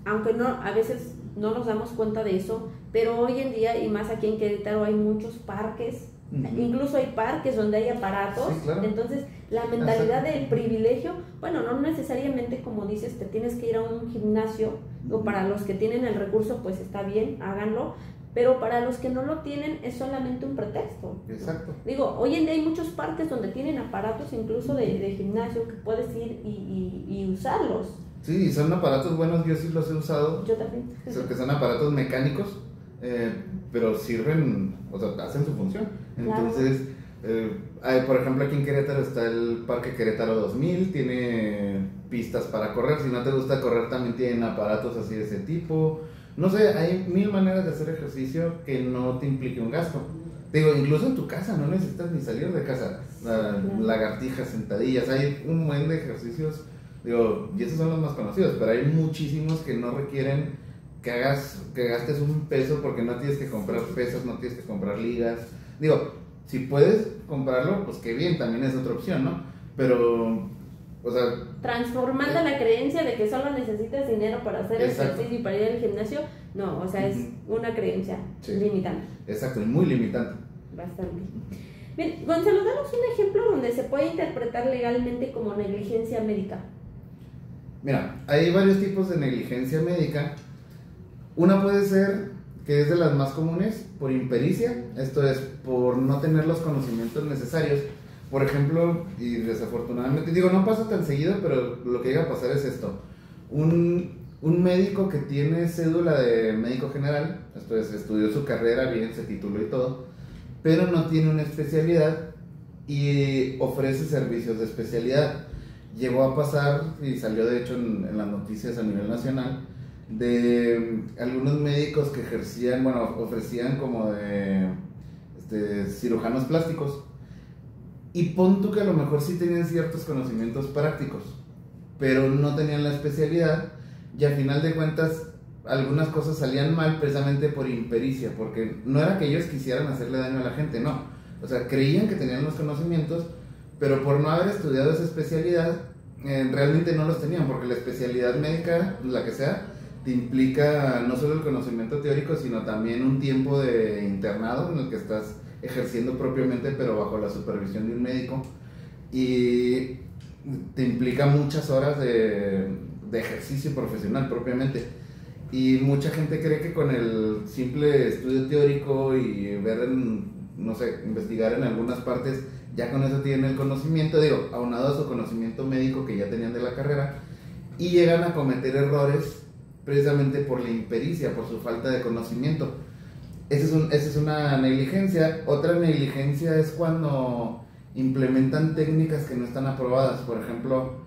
aunque no, a veces no nos damos cuenta de eso, pero hoy en día, y más aquí en Querétaro, hay muchos parques. Uh-huh. Incluso hay parques donde hay aparatos. Sí, claro. Entonces la mentalidad del privilegio, bueno, no necesariamente como dices te tienes que ir a un gimnasio, o para los que tienen el recurso pues está bien, háganlo, pero para los que no lo tienen es solamente un pretexto. Exacto. Digo, hoy en día hay muchos parques donde tienen aparatos incluso de gimnasio que puedes ir y usarlos. Sí, son aparatos buenos, yo sí los he usado. Yo también. Que son aparatos mecánicos, pero sirven, o sea, hacen su función. Entonces, por ejemplo, aquí en Querétaro está el Parque Querétaro 2000, tiene pistas para correr. Si no te gusta correr, también tienen aparatos así de ese tipo. No sé, hay mil maneras de hacer ejercicio que no te implique un gasto. Digo, incluso en tu casa, no necesitas ni salir de casa. Lagartijas, sentadillas, hay un buen de ejercicios. Digo, y esos son los más conocidos, pero hay muchísimos que no requieren que gastes un peso, porque no tienes que comprar pesas, no tienes que comprar ligas. Digo, si puedes comprarlo, pues qué bien, también es otra opción, ¿no? Pero, o sea... Transformando la creencia de que solo necesitas dinero para hacer ejercicio y para ir al gimnasio, no, o sea, es una creencia limitante. Exacto, y muy limitante. Bastante. Bien, Gonzalo, danos un ejemplo donde se puede interpretar legalmente como negligencia médica. Mira, hay varios tipos de negligencia médica. Una puede ser, que es de las más comunes, por impericia, esto es, por no tener los conocimientos necesarios. Por ejemplo, y desafortunadamente, digo, no pasa tan seguido, pero lo que llega a pasar es esto. Un médico que tiene cédula de médico general, esto es, estudió su carrera bien, se tituló y todo, pero no tiene una especialidad y ofrece servicios de especialidad. Llegó a pasar, y salió de hecho en las noticias a nivel nacional, de algunos médicos que ejercían, bueno, ofrecían como de cirujanos plásticos, y pon tú que a lo mejor sí tenían ciertos conocimientos prácticos, pero no tenían la especialidad, y al final de cuentas algunas cosas salían mal precisamente por impericia, porque no era que ellos quisieran hacerle daño a la gente, no, o sea, creían que tenían los conocimientos, pero por no haber estudiado esa especialidad, realmente no los tenían, porque la especialidad médica, la que sea, te implica no solo el conocimiento teórico, sino también un tiempo de internado en el que estás ejerciendo propiamente, pero bajo la supervisión de un médico, y te implica muchas horas de ejercicio profesional propiamente. Y mucha gente cree que con el simple estudio teórico y ver, no sé, investigar en algunas partes, ya con eso tienen el conocimiento, digo, aunado a su conocimiento médico que ya tenían de la carrera, y llegan a cometer errores precisamente por la impericia, por su falta de conocimiento. esa es una negligencia. Otra negligencia es cuando implementan técnicas que no están aprobadas. Por ejemplo,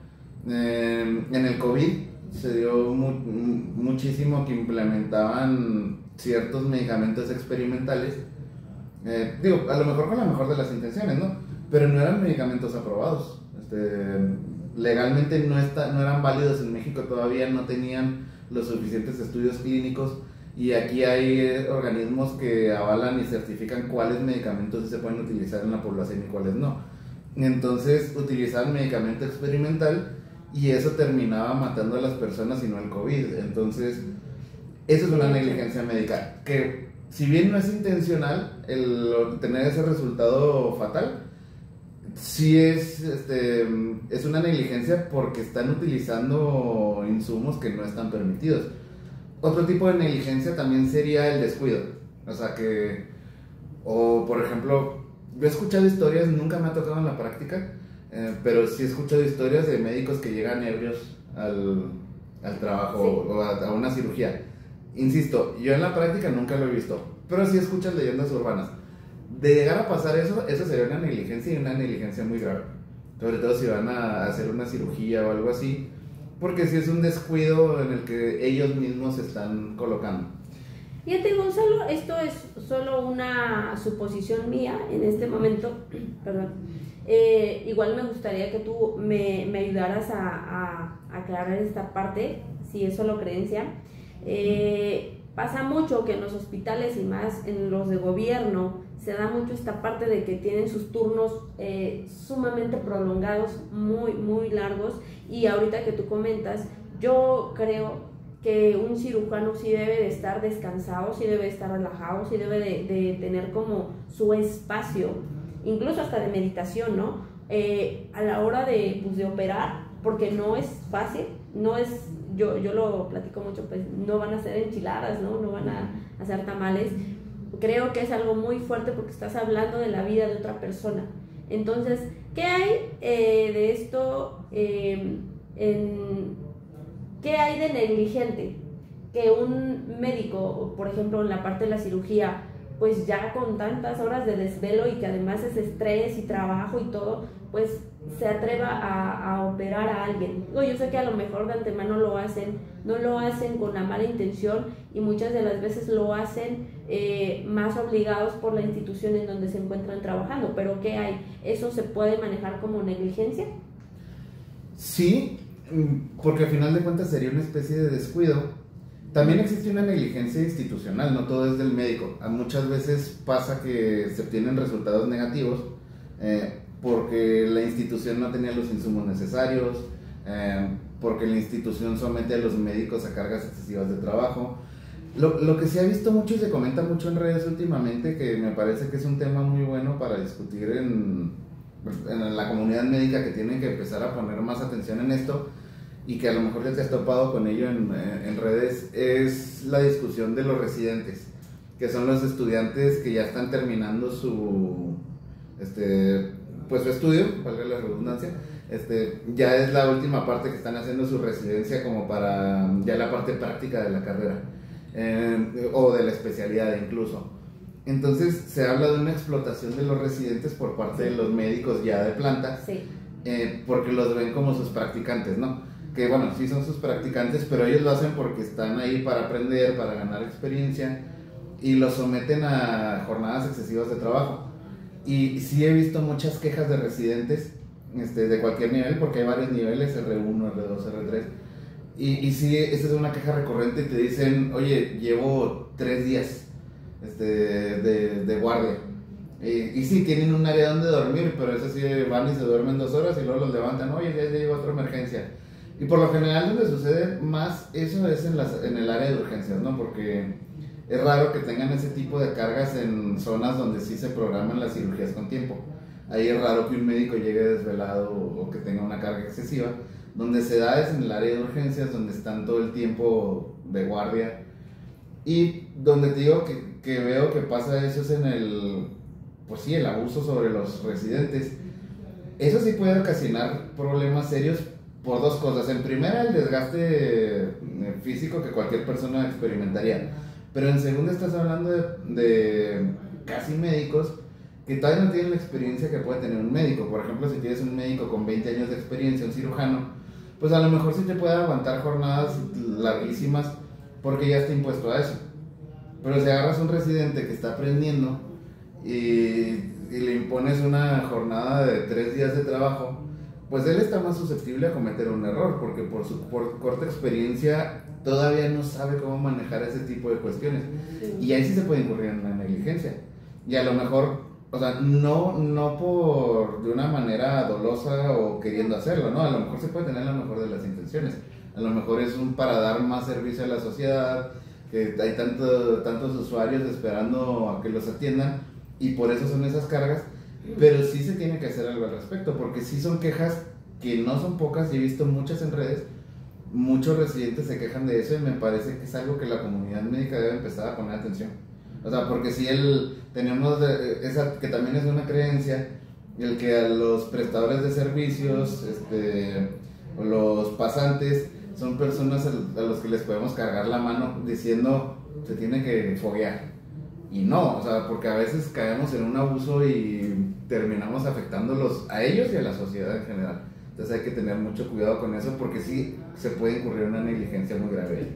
en el COVID se dio muchísimo que implementaban ciertos medicamentos experimentales. Digo, a lo mejor con la mejor de las intenciones, ¿no? Pero no eran medicamentos aprobados. Legalmente no eran válidos en México todavía, no tenían los suficientes estudios clínicos. Y aquí hay organismos que avalan y certifican cuáles medicamentos sí se pueden utilizar en la población y cuáles no. Entonces utilizaban medicamento experimental y eso terminaba matando a las personas y no el COVID. Entonces, eso es una negligencia médica. Que si bien no es intencional el tener ese resultado fatal, sí es una negligencia porque están utilizando insumos que no están permitidos. Otro tipo de negligencia también sería el descuido. O sea o por ejemplo, yo he escuchado historias, nunca me ha tocado en la práctica, pero sí he escuchado historias de médicos que llegan ebrios al trabajo, sí, o a una cirugía. Insisto, yo en la práctica nunca lo he visto, pero sí escuchas leyendas urbanas. De llegar a pasar eso sería una negligencia y una negligencia muy grave. Sobre todo si van a hacer una cirugía o algo así, porque sí es un descuido en el que ellos mismos se están colocando. Fíjate, Gonzalo, esto es solo una suposición mía en este momento, perdón. Igual me gustaría que tú me ayudaras a aclarar esta parte, si es solo creencia. Pasa mucho que en los hospitales y más en los de gobierno se da mucho esta parte de que tienen sus turnos sumamente prolongados, muy, muy largos, y ahorita que tú comentas, yo creo que un cirujano sí debe de estar descansado, sí debe de estar relajado, sí debe de tener como su espacio, incluso hasta de meditación, ¿no? A la hora de operar, porque no es fácil, no es, yo lo platico mucho, pues no van a hacer enchiladas, ¿no? No van a hacer tamales. Creo que es algo muy fuerte porque estás hablando de la vida de otra persona. Entonces, ¿qué hay de esto? ¿Qué hay de negligente? Que un médico, por ejemplo, en la parte de la cirugía, pues ya con tantas horas de desvelo y que además es estrés y trabajo y todo, pues se atreva a operar a alguien. Yo sé que a lo mejor de antemano no lo hacen con la mala intención y muchas de las veces lo hacen más obligados por la institución en donde se encuentran trabajando, pero ¿qué hay? ¿Eso se puede manejar como negligencia? Sí, porque al final de cuentas sería una especie de descuido. También existe una negligencia institucional, no todo es del médico. Muchas veces pasa que se obtienen resultados negativos porque la institución no tenía los insumos necesarios, porque la institución somete a los médicos a cargas excesivas de trabajo. Lo que se ha visto mucho y se comenta mucho en redes últimamente, que me parece que es un tema muy bueno para discutir en la comunidad médica, que tienen que empezar a poner más atención en esto, y que a lo mejor ya te has topado con ello en redes, es la discusión de los residentes, que son los estudiantes que ya están terminando su estudio, valga la redundancia. Ya es la última parte que están haciendo su residencia, como para ya la parte práctica de la carrera, o de la especialidad incluso. Entonces se habla de una explotación de los residentes por parte de los médicos ya de planta, sí, porque los ven como sus practicantes, ¿no? Que bueno, sí son sus practicantes, pero ellos lo hacen porque están ahí para aprender, para ganar experiencia, y los someten a jornadas excesivas de trabajo. Y sí he visto muchas quejas de residentes de cualquier nivel, porque hay varios niveles, R1, R2, R3, y sí, esta es una queja recurrente, y te dicen, oye, llevo 3 días de guardia, y sí, tienen un área donde dormir, pero eso sí, van y se duermen 2 horas y luego los levantan, oye, ya llegó otra emergencia. Y por lo general donde sucede más eso es en el área de urgencias, ¿no? Porque es raro que tengan ese tipo de cargas en zonas donde sí se programan las cirugías con tiempo. Ahí es raro que un médico llegue desvelado o que tenga una carga excesiva. Donde se da es en el área de urgencias, donde están todo el tiempo de guardia. Y donde te digo que veo que pasa eso es en el abuso sobre los residentes. Eso sí puede ocasionar problemas serios por 2 cosas. En primera, el desgaste físico que cualquier persona experimentaría, Pero en segunda estás hablando de casi médicos que todavía no tienen la experiencia que puede tener un médico. Por ejemplo, si tienes un médico con 20 años de experiencia, un cirujano, pues a lo mejor sí te puede aguantar jornadas larguísimas porque ya está impuesto a eso. Pero si agarras un residente que está aprendiendo y le impones una jornada de 3 días de trabajo, pues él está más susceptible a cometer un error, porque por corta experiencia todavía no sabe cómo manejar ese tipo de cuestiones. Y ahí sí se puede incurrir en la negligencia. Y a lo mejor, o sea, no por de una manera dolosa o queriendo hacerlo, ¿no? A lo mejor se puede tener la mejor de las intenciones. A lo mejor es para dar más servicio a la sociedad, que hay tantos usuarios esperando a que los atiendan, y por eso son esas cargas. Pero sí se tiene que hacer algo al respecto, porque sí son quejas que no son pocas, y he visto muchas en redes. Muchos residentes se quejan de eso, y me parece que es algo que la comunidad médica debe empezar a poner atención. O sea, porque si tenemos esa que también es una creencia, el que a los prestadores de servicios, o los pasantes, son personas a los que les podemos cargar la mano diciendo se tiene que foguear. Y no, o sea, porque a veces caemos en un abuso y terminamos afectándolos a ellos y a la sociedad en general. Entonces hay que tener mucho cuidado con eso, porque sí se puede incurrir en una negligencia muy grave.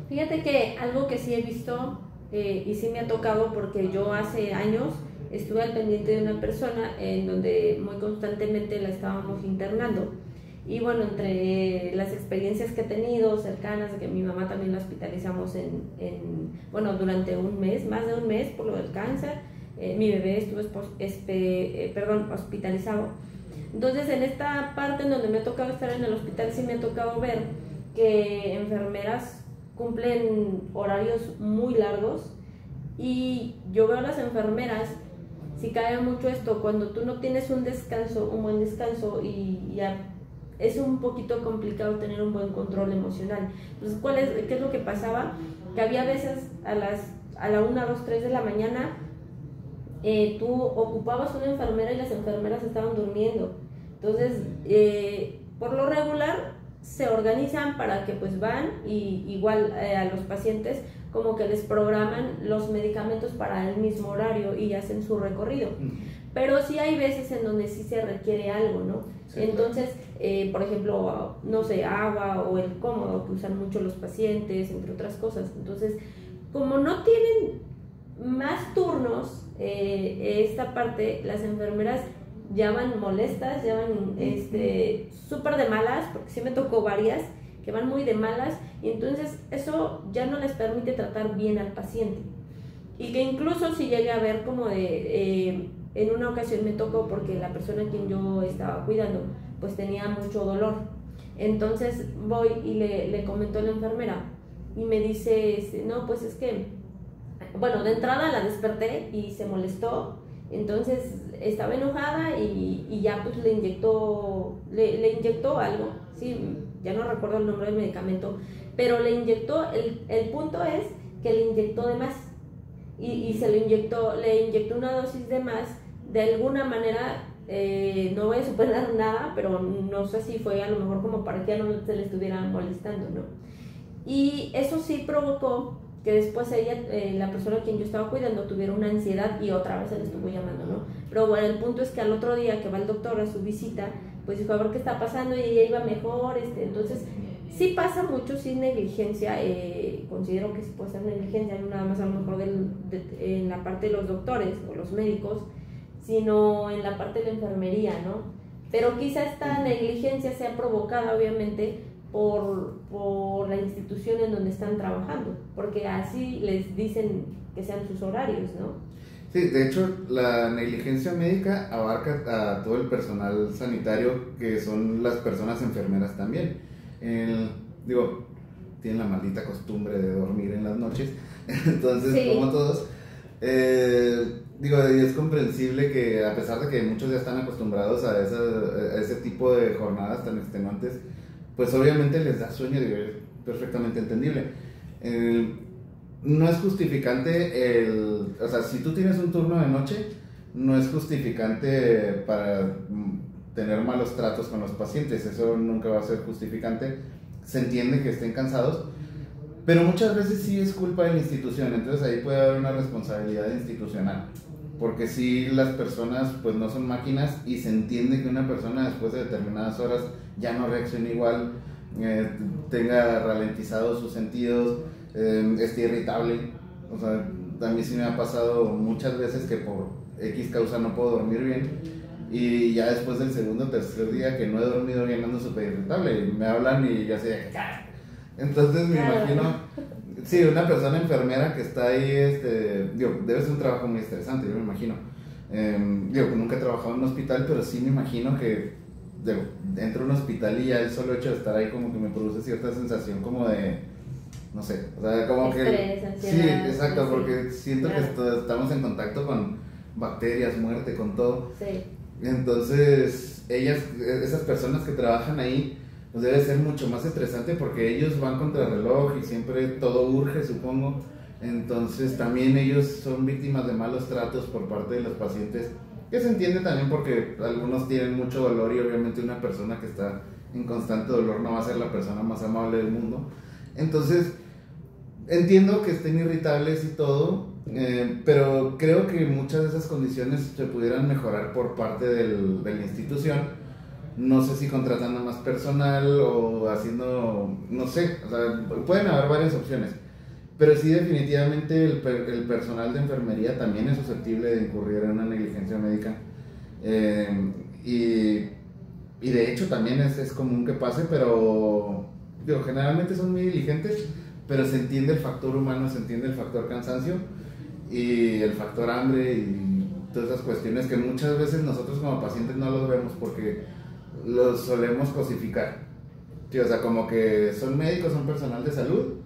Fíjate que algo que sí he visto y sí me ha tocado, porque yo hace años estuve al pendiente de una persona en donde muy constantemente la estábamos internando. Y bueno, entre las experiencias que he tenido cercanas, de que mi mamá también la hospitalizamos bueno, durante un mes, más de un mes por lo del cáncer, mi bebé estuvo hospitalizado. Entonces, en esta parte en donde me ha tocado estar en el hospital, sí me ha tocado ver que enfermeras cumplen horarios muy largos, y yo veo a las enfermeras, si cae mucho esto, cuando tú no tienes un buen descanso, y ya es un poquito complicado tener un buen control emocional. Entonces, ¿qué es lo que pasaba? Que había veces a la 1, 2, 3 de la mañana, tú ocupabas una enfermera y las enfermeras estaban durmiendo. Entonces, por lo regular, se organizan para que pues van, y igual a los pacientes como que les programan los medicamentos para el mismo horario y hacen su recorrido. Pero sí hay veces en donde sí se requiere algo, ¿no? Sí, entonces, por ejemplo, no sé, agua o el cómodo que usan mucho los pacientes, entre otras cosas. Entonces, como no tienen más turnos, esta parte, las enfermeras ya van molestas, ya van súper de malas, porque sí me tocó varias que van muy de malas, y entonces eso ya no les permite tratar bien al paciente. Y que incluso si llegué a ver como en una ocasión me tocó, porque la persona a quien yo estaba cuidando pues tenía mucho dolor. Entonces voy y le comentó a la enfermera, y me dice, no, pues es que, bueno, de entrada la desperté y se molestó. Entonces estaba enojada, y ya pues le inyectó algo, sí, ya no recuerdo el nombre del medicamento, pero le inyectó, el punto es que le inyectó de más, y le inyectó una dosis de más. De alguna manera, no voy a superar nada, pero no sé si fue a lo mejor como para que ya no se le estuviera molestando, ¿no? Y eso sí provocó que después ella, la persona a quien yo estaba cuidando, tuviera una ansiedad, y otra vez se le estuvo llamando, ¿no? Pero bueno, el punto es que al otro día que va el doctor a su visita, pues dijo a ver qué está pasando, y ella iba mejor. Entonces sí pasa mucho, sí, negligencia. Considero que sí puede ser negligencia, no nada más a lo mejor en la parte de los doctores o los médicos, sino en la parte de la enfermería, ¿no? Pero quizá esta negligencia sea provocada obviamente por la institución en donde están trabajando, porque así les dicen que sean sus horarios, ¿no? Sí, de hecho, la negligencia médica abarca a todo el personal sanitario, que son las personas enfermeras también. Tienen la maldita costumbre de dormir en las noches, entonces, sí, como todos, y es comprensible que, a pesar de que muchos ya están acostumbrados a ese tipo de jornadas tan extenuantes, pues obviamente les da sueño, es perfectamente entendible. No es justificante o sea, si tú tienes un turno de noche, no es justificante para tener malos tratos con los pacientes, eso nunca va a ser justificante. Se entiende que estén cansados, Pero muchas veces sí es culpa de la institución, entonces ahí puede haber una responsabilidad institucional. Porque si las personas pues no son máquinas y se entiende que una persona después de determinadas horas ya no reacciona igual, tenga ralentizados sus sentidos, esté irritable. O sea, a mí sí me ha pasado muchas veces que por X causa no puedo dormir bien y ya después del segundo o tercer día que no he dormido bien ando súper irritable y me hablan y yo así de... Entonces me imagino, sí, una persona enfermera que está ahí, debe ser un trabajo muy estresante, yo me imagino. Nunca he trabajado en un hospital, pero sí me imagino que entro a un hospital y ya el solo hecho de estar ahí como que me produce cierta sensación como de, no sé, o sea, como estrés, que... ansiedad, Sí, exacto, sí, porque siento claro. que estamos en contacto con bacterias, muerte, con todo. Sí. Entonces, esas personas que trabajan ahí, pues debe ser mucho más estresante porque ellos van contra el reloj y siempre todo urge, supongo. Entonces, también ellos son víctimas de malos tratos por parte de los pacientes, que se entiende también porque algunos tienen mucho dolor y obviamente una persona que está en constante dolor no va a ser la persona más amable del mundo. Entonces, entiendo que estén irritables y todo, pero creo que muchas de esas condiciones se pudieran mejorar por parte de la institución. No sé si contratando más personal o haciendo, no sé, o sea, pueden haber varias opciones. Pero sí, definitivamente el personal de enfermería también es susceptible de incurrir en una negligencia médica. Eh, y, y de hecho también es común que pase, pero digo, generalmente son muy diligentes, pero se entiende el factor humano, se entiende el factor cansancio y el factor hambre y todas esas cuestiones que muchas veces nosotros como pacientes no los vemos porque los solemos cosificar. Sí, o sea, como que son médicos, son personal de salud,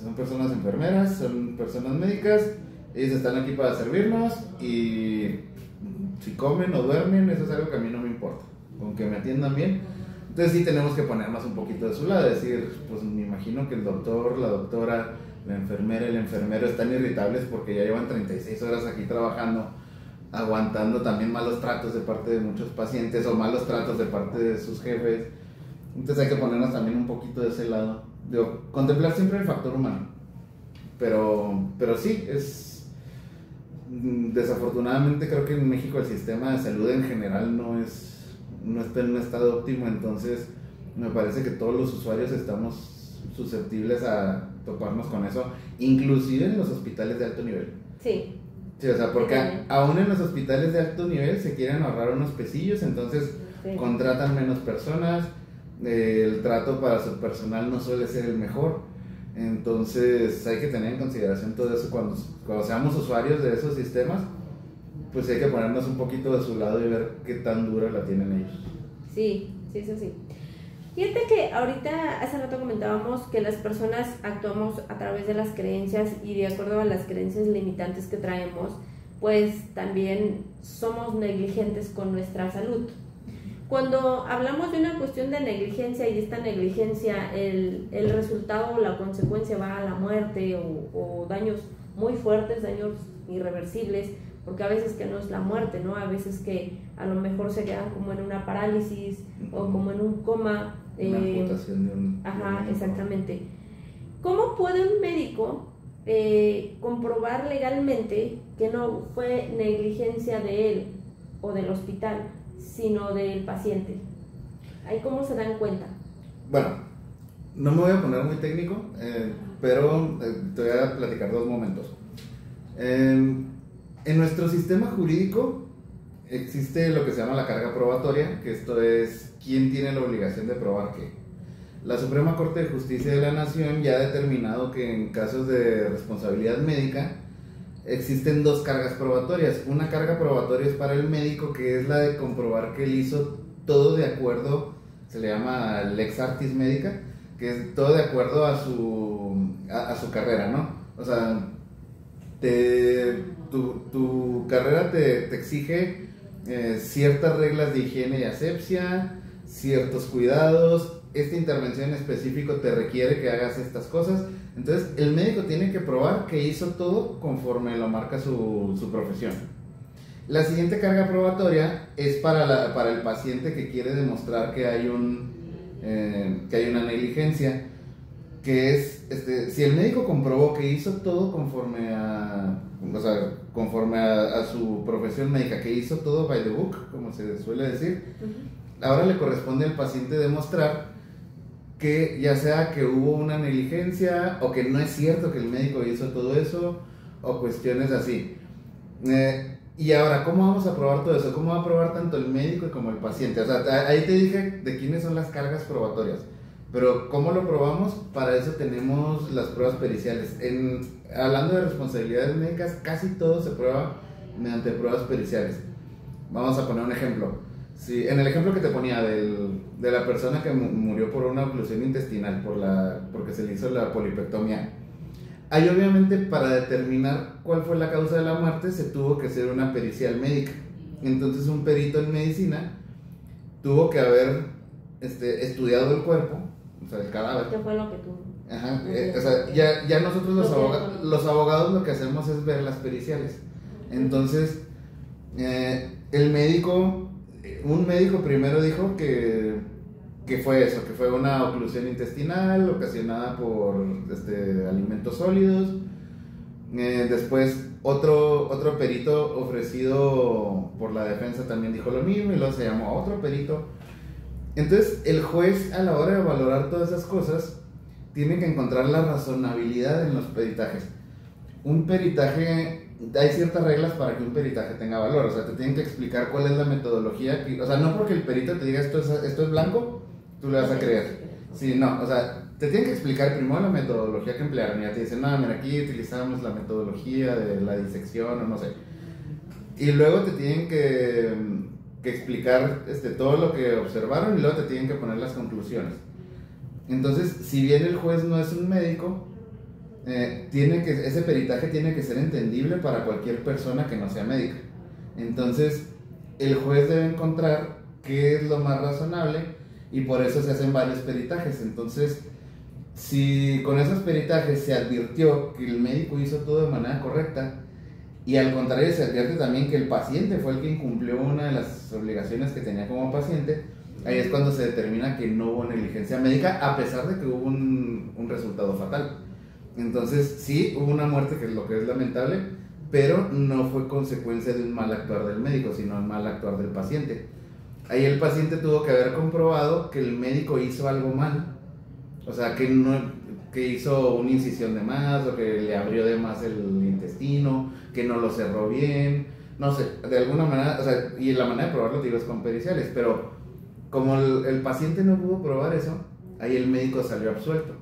son personas enfermeras, son personas médicas, ellos están aquí para servirnos y si comen o duermen, eso es algo que a mí no me importa, con que me atiendan bien. Entonces sí tenemos que ponernos un poquito de su lado, decir, pues me imagino que el doctor, la doctora, la enfermera, el enfermero están irritables porque ya llevan 36 horas aquí trabajando, aguantando también malos tratos de parte de muchos pacientes o malos tratos de parte de sus jefes. Entonces hay que ponernos también un poquito de ese lado. Digo, contemplar siempre el factor humano. Pero sí, desafortunadamente creo que en México el sistema de salud en general no está en un estado óptimo, entonces me parece que todos los usuarios estamos susceptibles a toparnos con eso, inclusive en los hospitales de alto nivel. Sí. Sí, o sea, porque aún en los hospitales de alto nivel se quieren ahorrar unos pesillos, entonces Sí. contratan menos personas, el trato para su personal no suele ser el mejor, entonces hay que tener en consideración todo eso cuando seamos usuarios de esos sistemas, pues hay que ponernos un poquito de su lado y ver qué tan dura la tienen ellos. Sí, sí, eso sí. Fíjate que ahorita, hace rato comentábamos que las personas actuamos a través de las creencias y de acuerdo a las creencias limitantes que traemos, pues también somos negligentes con nuestra salud. Cuando hablamos de una cuestión de negligencia y esta negligencia, el resultado o la consecuencia va a la muerte o daños muy fuertes, daños irreversibles, porque a veces que no es la muerte, ¿no? A veces que a lo mejor se quedan como en una parálisis o como en un coma. Una amputación de un... Ajá, exactamente. ¿Cómo puede un médico comprobar legalmente que no fue negligencia de él o del hospital, sino del paciente? ¿Ahí cómo se dan cuenta? Bueno, no me voy a poner muy técnico, pero te voy a platicar dos momentos. En nuestro sistema jurídico existe lo que se llama la carga probatoria, que esto es quién tiene la obligación de probar qué. La Suprema Corte de Justicia de la Nación ya ha determinado que en casos de responsabilidad médica existen dos cargas probatorias. Una carga probatoria es para el médico, que es la de comprobar que él hizo todo de acuerdo, se le llama lex artis médica, que es todo de acuerdo a su carrera, ¿no? O sea, tu carrera te exige ciertas reglas de higiene y asepsia, ciertos cuidados, esta intervención en específico te requiere que hagas estas cosas. Entonces el médico tiene que probar que hizo todo conforme lo marca su profesión. La siguiente carga probatoria es para el paciente que quiere demostrar que hay una negligencia. que es, si el médico comprobó que hizo todo conforme a, o sea, conforme a su profesión médica, que hizo todo by the book, como se suele decir, ahora le corresponde al paciente demostrar que ya sea que hubo una negligencia o que no es cierto que el médico hizo todo eso o cuestiones así. Y ahora, ¿cómo vamos a probar todo eso? ¿Cómo va a probar tanto el médico como el paciente? O sea, ahí te dije de quiénes son las cargas probatorias. Pero ¿cómo lo probamos? Para eso tenemos las pruebas periciales. Hablando de responsabilidades médicas, casi todo se prueba mediante pruebas periciales. Vamos a poner un ejemplo. Si, en el ejemplo que te ponía de la persona que murió por una oclusión intestinal, porque se le hizo la polipectomía, ahí obviamente para determinar cuál fue la causa de la muerte se tuvo que hacer una pericial médica. Entonces un perito en medicina tuvo que haber estudiado el cuerpo, o sea, el cadáver. ¿Qué fue lo que tú? Ajá, o sea, ya nosotros los abogados lo que hacemos es ver las periciales. Entonces, un médico primero dijo que fue eso, que fue una oclusión intestinal ocasionada por alimentos sólidos. Después otro perito ofrecido por la defensa también dijo lo mismo y luego se llamó a otro perito. Entonces el juez, a la hora de valorar todas esas cosas, tiene que encontrar la razonabilidad en los peritajes. Un peritaje, hay ciertas reglas para que un peritaje tenga valor, o sea, te tienen que explicar cuál es la metodología, o sea, no porque el perito te diga esto es blanco, tú le vas a creer. Sí, no, o sea, te tienen que explicar primero la metodología que emplearon, y ya te dicen, no, mira, aquí utilizamos la metodología de la disección, o no sé. Y luego te tienen que explicar todo lo que observaron y luego te tienen que poner las conclusiones. Entonces, si bien el juez no es un médico, ese peritaje tiene que ser entendible para cualquier persona que no sea médica. Entonces, el juez debe encontrar qué es lo más razonable y por eso se hacen varios peritajes. Entonces, si con esos peritajes se advirtió que el médico hizo todo de manera correcta, y al contrario se advierte también que el paciente fue el que incumplió una de las obligaciones que tenía como paciente, ahí es cuando se determina que no hubo negligencia médica, a pesar de que hubo un resultado fatal. Entonces sí, hubo una muerte, que es lo que es lamentable, pero no fue consecuencia de un mal actuar del médico, sino un mal actuar del paciente. Ahí el paciente tuvo que haber comprobado que el médico hizo algo mal, o sea, que hizo una incisión de más, o que le abrió de más el intestino, que no lo cerró bien, no sé, de alguna manera, o sea, y la manera de probarlo, digo, es con periciales, pero como el paciente no pudo probar eso, ahí el médico salió absuelto.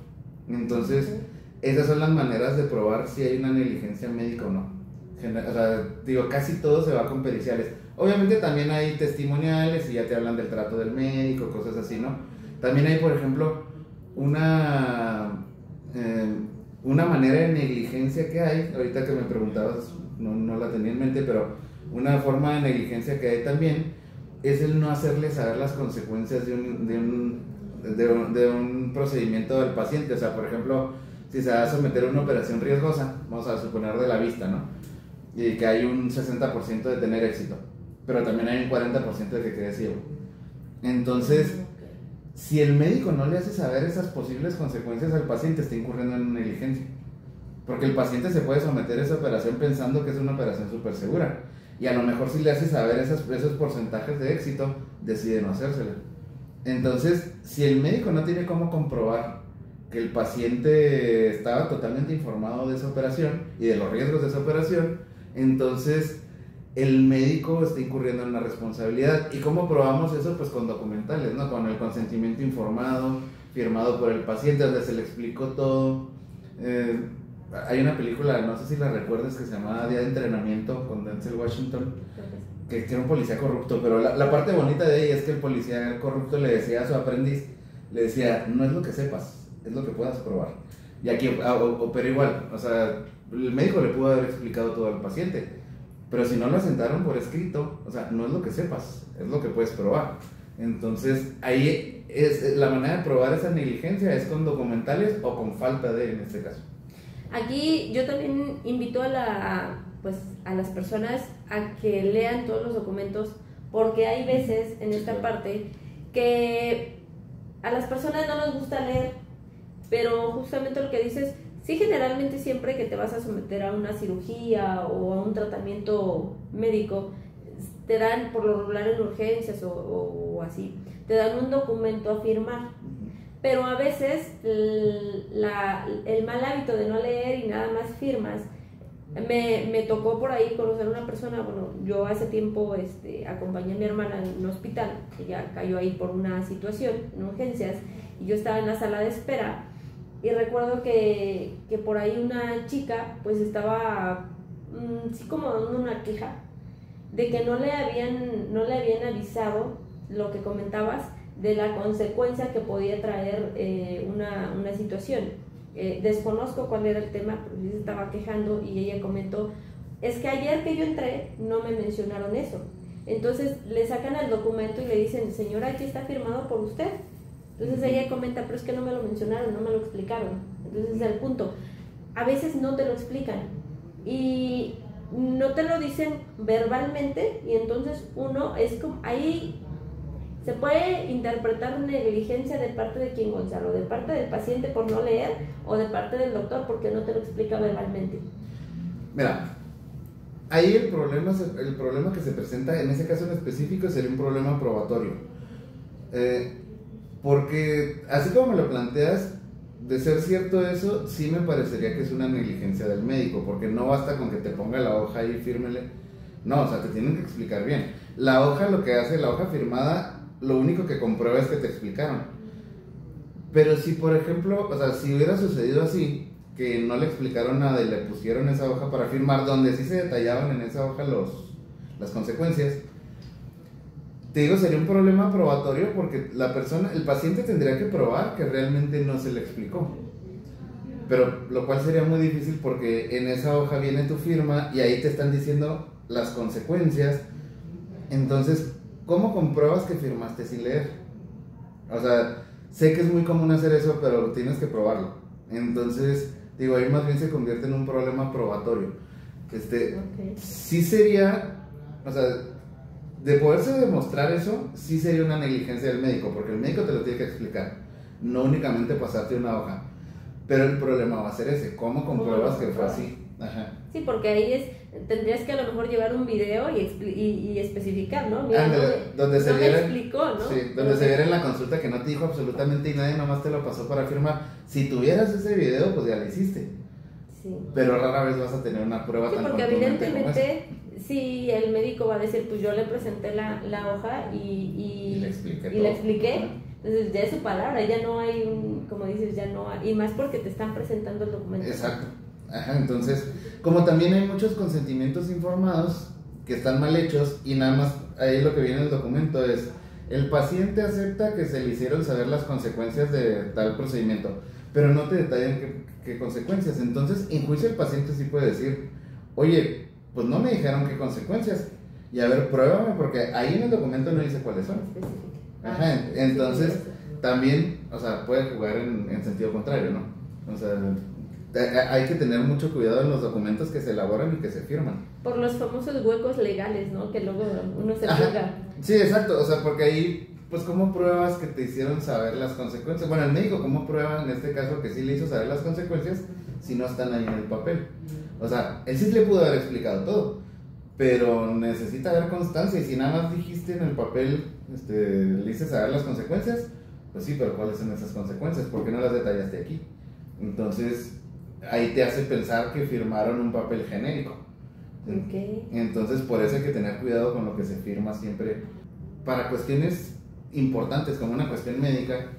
Entonces, esas son las maneras de probar si hay una negligencia médica o no. O sea, digo, casi todo se va con periciales. Obviamente también hay testimoniales y ya te hablan del trato del médico, cosas así, ¿no? También hay, por ejemplo, una manera de negligencia que hay, ahorita que me preguntabas, no la tenía en mente, pero una forma de negligencia que hay también es el no hacerle saber las consecuencias de un procedimiento del paciente. O sea, por ejemplo, si se va a someter a una operación riesgosa, vamos a suponer de la vista, ¿no? Y que hay un 60% de tener éxito, pero también hay un 40% de que quede ciego. Entonces, si el médico no le hace saber esas posibles consecuencias al paciente, está incurriendo en una negligencia. Porque el paciente se puede someter a esa operación pensando que es una operación súper segura. Y a lo mejor si le hace saber esos porcentajes de éxito, decide no hacérsela. Entonces, si el médico no tiene cómo comprobar que el paciente estaba totalmente informado de esa operación y de los riesgos de esa operación, entonces el médico está incurriendo en una responsabilidad. ¿Y cómo probamos eso? Pues con documentales, ¿no? Con el consentimiento informado, firmado por el paciente, donde se le explicó todo. Hay una película, no sé si la recuerdas, que se llama Día de Entrenamiento, con Denzel Washington, que era un policía corrupto, pero la parte bonita de ella es que el policía corrupto le decía a su aprendiz, le decía, no es lo que sepas, es lo que puedas probar. Y aquí opera igual, o sea, el médico le pudo haber explicado todo al paciente, pero si no lo asentaron por escrito, o sea, no es lo que sepas, es lo que puedes probar. Entonces, ahí es la manera de probar esa negligencia, es con documentales o con falta de, en este caso. Aquí yo también invito a las personas a que lean todos los documentos, porque hay veces en esta parte que a las personas no nos gusta leer, pero justamente lo que dices, sí, generalmente siempre que te vas a someter a una cirugía o a un tratamiento médico, te dan, por lo regular en urgencias o así, te dan un documento a firmar. Pero a veces el mal hábito de no leer y nada más firmas, me tocó por ahí conocer a una persona. Bueno, yo hace tiempo acompañé a mi hermana en un hospital, ella cayó ahí por una situación en urgencias y yo estaba en la sala de espera y recuerdo que por ahí una chica pues estaba sí como dando una queja de que no le habían avisado lo que comentabas de la consecuencia que podía traer una situación. Desconozco cuál era el tema, pero sí se estaba quejando y ella comentó, es que ayer que yo entré no me mencionaron eso. Entonces le sacan el documento y le dicen, señora, aquí está firmado por usted. Entonces ella comenta, pero es que no me lo mencionaron, no me lo explicaron. Entonces es el punto. A veces no te lo explican y no te lo dicen verbalmente y entonces uno es como, ahí se puede interpretar negligencia de parte de quien, Gonzalo, de parte del paciente por no leer o de parte del doctor porque no te lo explica verbalmente. Mira, ahí el problema que se presenta en ese caso en específico sería un problema probatorio. Porque así como me lo planteas, de ser cierto eso, sí me parecería que es una negligencia del médico, porque no basta con que te ponga la hoja ahí y fírmele. No, o sea, te tienen que explicar bien. La hoja, lo que hace la hoja firmada, lo único que comprueba es que te explicaron. Pero si, por ejemplo, o sea, si hubiera sucedido así, que no le explicaron nada y le pusieron esa hoja para firmar, donde sí se detallaban en esa hoja las consecuencias, te digo, sería un problema probatorio porque el paciente tendría que probar que realmente no se le explicó. Pero lo cual sería muy difícil porque en esa hoja viene tu firma y ahí te están diciendo las consecuencias. Entonces, ¿cómo compruebas que firmaste sin leer? O sea, sé que es muy común hacer eso, pero tienes que probarlo. Entonces, digo, ahí más bien se convierte en un problema probatorio. Okay. Sí sería, o sea, de poderse demostrar eso, sí sería una negligencia del médico, porque el médico te lo tiene que explicar, no únicamente pasarte una hoja. Pero el problema va a ser ese, ¿cómo compruebas que fue así? Ajá. Sí, porque ahí tendrías que a lo mejor llevar un video y especificar, ¿no? Mira, donde se no viera, me explicó, ¿no? Sí, donde se viera en la consulta que no te dijo absolutamente y nadie nomás te lo pasó para firmar. Si tuvieras ese video, pues ya lo hiciste. Sí. Pero rara vez vas a tener una prueba tan porque contundente evidentemente, sí, el médico va a decir, pues yo le presenté la hoja y le expliqué. Y le expliqué. Entonces ya es su palabra, ya no hay como dices, ya no hay, y más porque te están presentando el documento. Exacto. Ajá, entonces, como también hay muchos consentimientos informados que están mal hechos y nada más ahí lo que viene en el documento es el paciente acepta que se le hicieron saber las consecuencias de tal procedimiento, pero no te detallan qué consecuencias. Entonces, en juicio el paciente sí puede decir, oye, pues no me dijeron qué consecuencias, y a ver, pruébame, porque ahí en el documento no dice cuáles son. Ajá, entonces también, o sea, puede jugar en sentido contrario, ¿no? O sea, hay que tener mucho cuidado en los documentos que se elaboran y que se firman. Por los famosos huecos legales, ¿no? Que luego uno se juega. Sí, exacto, o sea, porque ahí, pues, ¿cómo pruebas que te hicieron saber las consecuencias? Bueno, el médico, ¿cómo prueba en este caso que sí le hizo saber las consecuencias si no están ahí en el papel? O sea, él sí le pudo haber explicado todo, pero necesita haber constancia, y si nada más dijiste en el papel, le hice saber las consecuencias, pues sí, pero ¿cuáles son esas consecuencias? ¿Por qué no las detallaste aquí? Entonces, ahí te hace pensar que firmaron un papel genérico. Okay. Entonces, por eso hay que tener cuidado con lo que se firma siempre. Para cuestiones importantes, como una cuestión médica,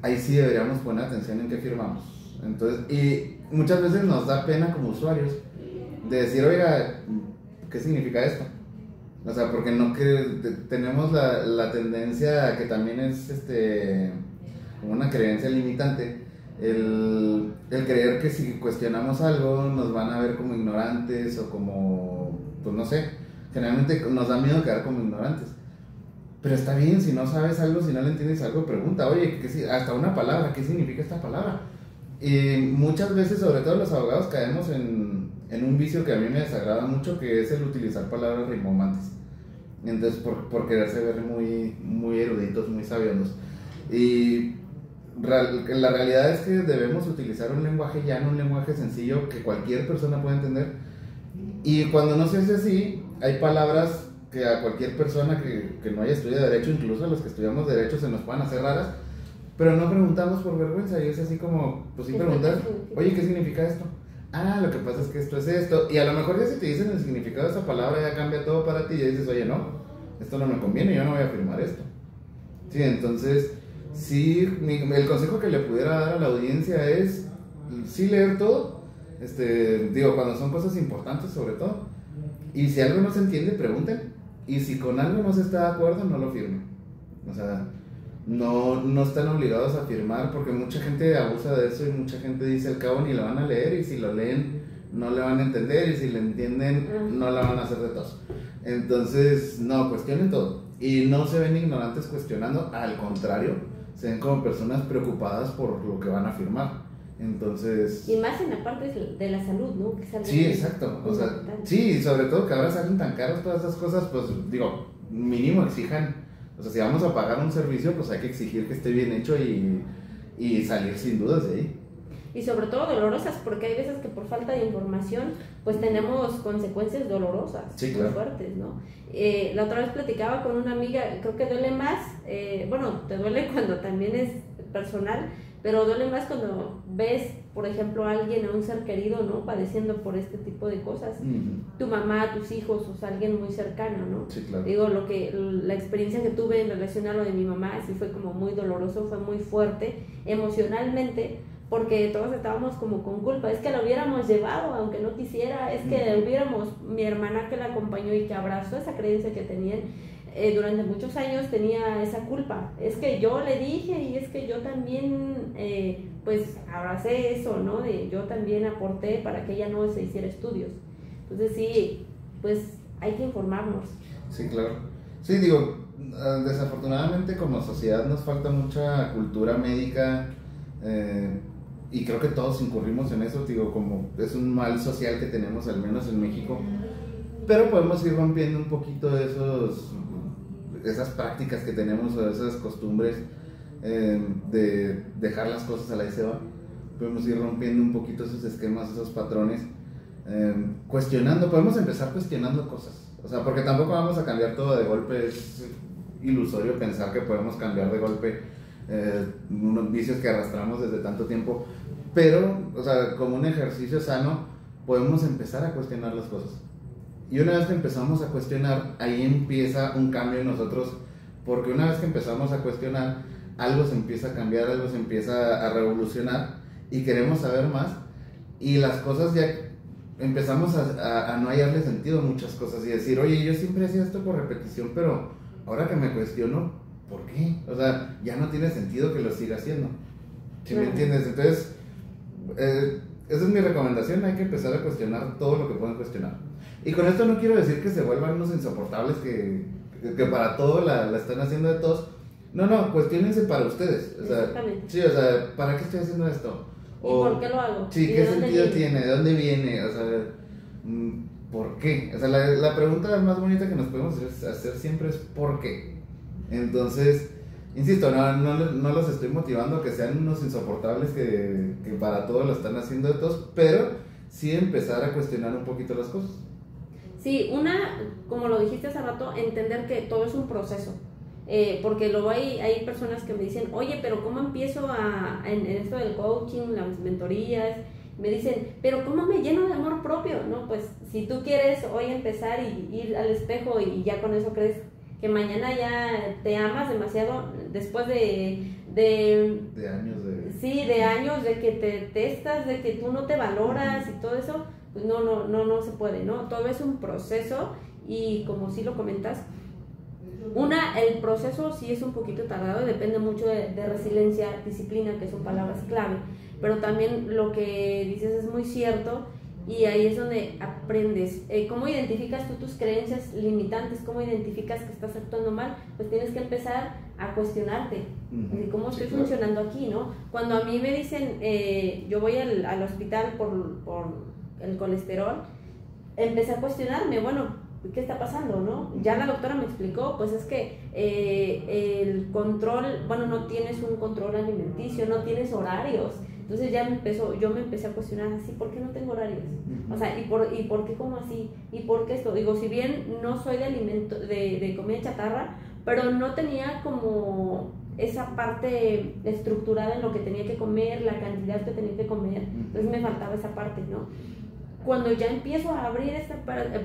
ahí sí deberíamos poner atención en qué firmamos. Entonces, y muchas veces nos da pena como usuarios de decir, oiga, ¿qué significa esto? O sea, porque no tenemos la tendencia a que también es como una creencia limitante, el creer que si cuestionamos algo nos van a ver como ignorantes o como, pues no sé, generalmente nos da miedo quedar como ignorantes. Pero está bien, si no sabes algo, si no le entiendes algo, pregunta, oye, hasta una palabra, ¿qué significa esta palabra? Y muchas veces, sobre todo los abogados, caemos en un vicio que a mí me desagrada mucho, que es el utilizar palabras rimbomantes. Entonces, por quererse ver muy, muy eruditos, muy sabiondos. Y la realidad es que debemos utilizar un lenguaje llano, un lenguaje sencillo que cualquier persona pueda entender. Y cuando no se hace así, hay palabras que a cualquier persona que no haya estudiado Derecho, incluso a los que estudiamos Derecho, se nos puedan hacer raras, pero no preguntamos por vergüenza. Y es así como, pues sí preguntar, oye, ¿qué significa esto? Ah, lo que pasa es que esto es esto. Y a lo mejor ya si te dicen el significado de esa palabra, ya cambia todo para ti y ya dices, oye, no, esto no me conviene, yo no voy a firmar esto. Sí, entonces, sí, el consejo que le pudiera dar a la audiencia es, sí leer todo, digo, cuando son cosas importantes sobre todo. Y si algo no se entiende, pregunten. Y si con algo no se está de acuerdo, no lo firmen. O sea, no están obligados a firmar porque mucha gente abusa de eso y mucha gente dice al cabo ni lo van a leer y si lo leen no le van a entender y si le entienden no la van a hacer de tos. Entonces, no, cuestionen todo. Y no se ven ignorantes cuestionando, al contrario, se ven como personas preocupadas por lo que van a firmar. Entonces... Y más en la parte de la salud, ¿no? Que es algo sí, exacto. O sea, sí, sobre todo que ahora salen tan caros todas esas cosas, pues digo, mínimo exijan. O sea, si vamos a pagar un servicio, pues hay que exigir que esté bien hecho y salir sin dudas de ahí. Y sobre todo dolorosas, porque hay veces que por falta de información, pues tenemos consecuencias dolorosas, sí, muy claro, fuertes, ¿no? La otra vez platicaba con una amiga, creo que duele más, bueno, te duele cuando también es personal, pero duele más cuando ves, por ejemplo, a alguien, a un ser querido, ¿no? Padeciendo por este tipo de cosas. Tu mamá, tus hijos, o sea, alguien muy cercano, ¿no? Sí, claro. Digo, la experiencia que tuve en relación a lo de mi mamá, sí fue como muy doloroso, fue muy fuerte emocionalmente, porque todos estábamos como con culpa, es que lo hubiéramos llevado aunque no quisiera, es que hubiéramos, mi hermana que la acompañó y que abrazó esa creencia que tenían durante muchos años, tenía esa culpa, es que yo le dije y es que yo también pues abracé eso, ¿no? Yo también aporté para que ella no se hiciera estudios. Entonces sí, pues hay que informarnos. Sí, claro. Sí, digo, desafortunadamente como sociedad nos falta mucha cultura médica, y creo que todos incurrimos en eso, digo, como es un mal social que tenemos, al menos en México, pero podemos ir rompiendo un poquito esas prácticas que tenemos o esas costumbres de dejar las cosas a la y se va. Podemos ir rompiendo un poquito esos esquemas, esos patrones, cuestionando, podemos empezar cuestionando cosas, o sea, porque tampoco vamos a cambiar todo de golpe, es ilusorio pensar que podemos cambiar de golpe unos vicios que arrastramos desde tanto tiempo, pero, o sea, como un ejercicio sano, podemos empezar a cuestionar las cosas. Y una vez que empezamos a cuestionar, ahí empieza un cambio en nosotros, porque una vez que empezamos a cuestionar, algo se empieza a cambiar, algo se empieza a revolucionar, y queremos saber más, y las cosas ya empezamos a no hallarle sentido a muchas cosas, y decir, oye, yo siempre hacía esto por repetición, pero ahora que me cuestiono, ¿por qué? O sea, ya no tiene sentido que lo siga haciendo. ¿Sí me entiendes? Entonces, esa es mi recomendación, hay que empezar a cuestionar todo lo que puedan cuestionar. Y con esto no quiero decir que se vuelvan unos insoportables que para todo la están haciendo de todos. No, cuestionense para ustedes. O sea, exactamente. Sí, o sea, ¿para qué estoy haciendo esto? ¿Y por qué lo hago? Sí, ¿qué sentido tiene? ¿De dónde viene? O sea, ¿por qué? O sea, la pregunta más bonita que nos podemos hacer siempre es ¿por qué? Entonces, insisto, no los estoy motivando a que sean unos insoportables que para todo lo están haciendo de todos, pero sí empezar a cuestionar un poquito las cosas. Sí, como lo dijiste hace rato, entender que todo es un proceso. Porque luego hay personas que me dicen, oye, pero ¿cómo empiezo en esto del coaching, las mentorías? Me dicen, pero ¿cómo me lleno de amor propio? No, pues si tú quieres hoy empezar y ir al espejo y ya con eso crees que mañana ya te amas demasiado, después de años sí, de años de que te testas, de que tú no te valoras y todo eso, pues no se puede, ¿no? Todo es un proceso y como sí lo comentas, el proceso sí es un poquito tardado y depende mucho de resiliencia, disciplina, que son palabras clave, pero también lo que dices es muy cierto y ahí es donde aprendes. ¿Cómo identificas tú tus creencias limitantes? ¿Cómo identificas que estás actuando mal? Pues tienes que empezar a cuestionarte. ¿Cómo estoy funcionando aquí, no? Cuando a mí me dicen, yo voy al hospital por el colesterol, empecé a cuestionarme, bueno, ¿qué está pasando, no? Ya la doctora me explicó, pues es que el control, bueno, no tienes un control alimenticio, no tienes horarios. Entonces yo me empecé a cuestionar así, ¿por qué no tengo horarios? O sea, ¿y por qué como así? ¿Y por qué esto? Digo, si bien no soy de alimento, de comida chatarra, pero no tenía como esa parte estructurada en lo que tenía que comer, la cantidad que tenía que comer, entonces me faltaba esa parte, ¿no? Cuando ya empiezo a abrir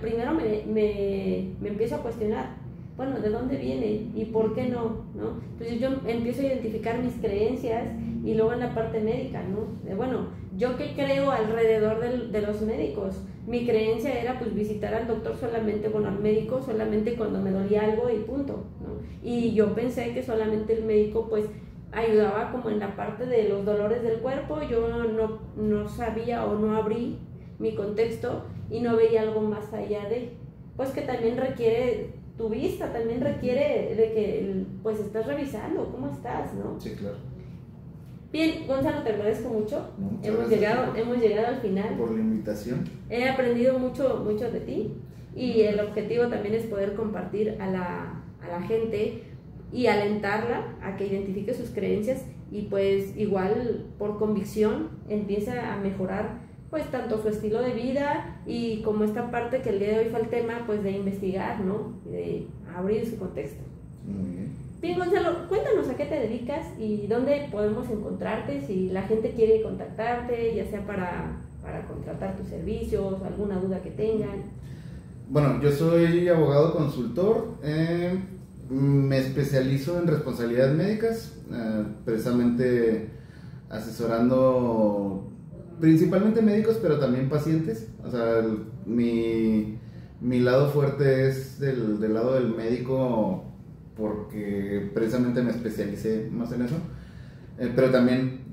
primero me empiezo a cuestionar, bueno, ¿de dónde viene? ¿Y por qué no? Entonces yo empiezo a identificar mis creencias y luego en la parte médica, ¿no? Bueno, ¿yo qué creo alrededor de los médicos? Mi creencia era pues visitar al doctor solamente, bueno, al médico solamente cuando me dolía algo y punto, ¿no? Y yo pensé que solamente el médico pues ayudaba como en la parte de los dolores del cuerpo, yo no sabía o no abrí mi contexto y no veía algo más allá de, pues que también requiere tu vista, también requiere de que pues estás revisando cómo estás, ¿no? Sí, claro. Bien, Gonzalo, te agradezco mucho. Hemos llegado al final. Por la invitación. He aprendido mucho de ti y el objetivo también es poder compartir a la gente y alentarla a que identifique sus creencias y pues igual por convicción empiece a mejorar pues tanto su estilo de vida y como esta parte que el día de hoy fue el tema pues de investigar, ¿no? De abrir su contexto. Muy bien. Bien, Gonzalo, cuéntanos a qué te dedicas y dónde podemos encontrarte si la gente quiere contactarte, ya sea para contratar tus servicios, alguna duda que tengan. Bueno, yo soy abogado consultor, me especializo en responsabilidades médicas, precisamente asesorando principalmente médicos, pero también pacientes. O sea, mi lado fuerte es del lado del médico, porque precisamente me especialicé más en eso, pero también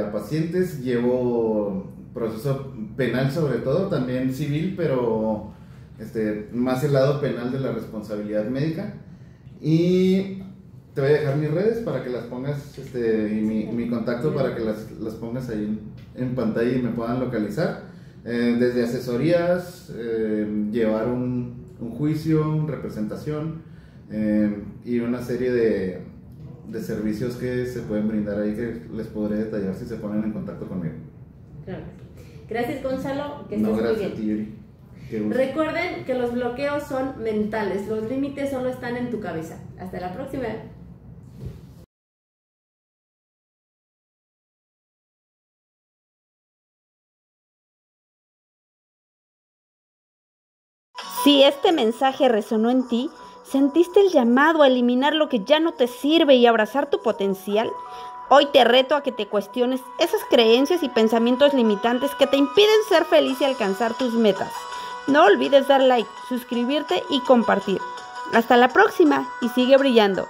a pacientes. Llevo proceso penal sobre todo, también civil, pero más el lado penal de la responsabilidad médica. Y te voy a dejar mis redes para que las pongas, y mi contacto para que las pongas ahí en pantalla y me puedan localizar. Desde asesorías, llevar un juicio, representación, y una serie de servicios que se pueden brindar ahí que les podré detallar si se ponen en contacto conmigo. Claro. Gracias, Gonzalo, que estés No, gracias muy bien. a ti, Yuri. Qué gusto. Recuerden que los bloqueos son mentales, los límites solo están en tu cabeza. Hasta la próxima. Si este mensaje resonó en ti, ¿sentiste el llamado a eliminar lo que ya no te sirve y abrazar tu potencial? Hoy te reto a que te cuestiones esas creencias y pensamientos limitantes que te impiden ser feliz y alcanzar tus metas. No olvides dar like, suscribirte y compartir. Hasta la próxima y sigue brillando.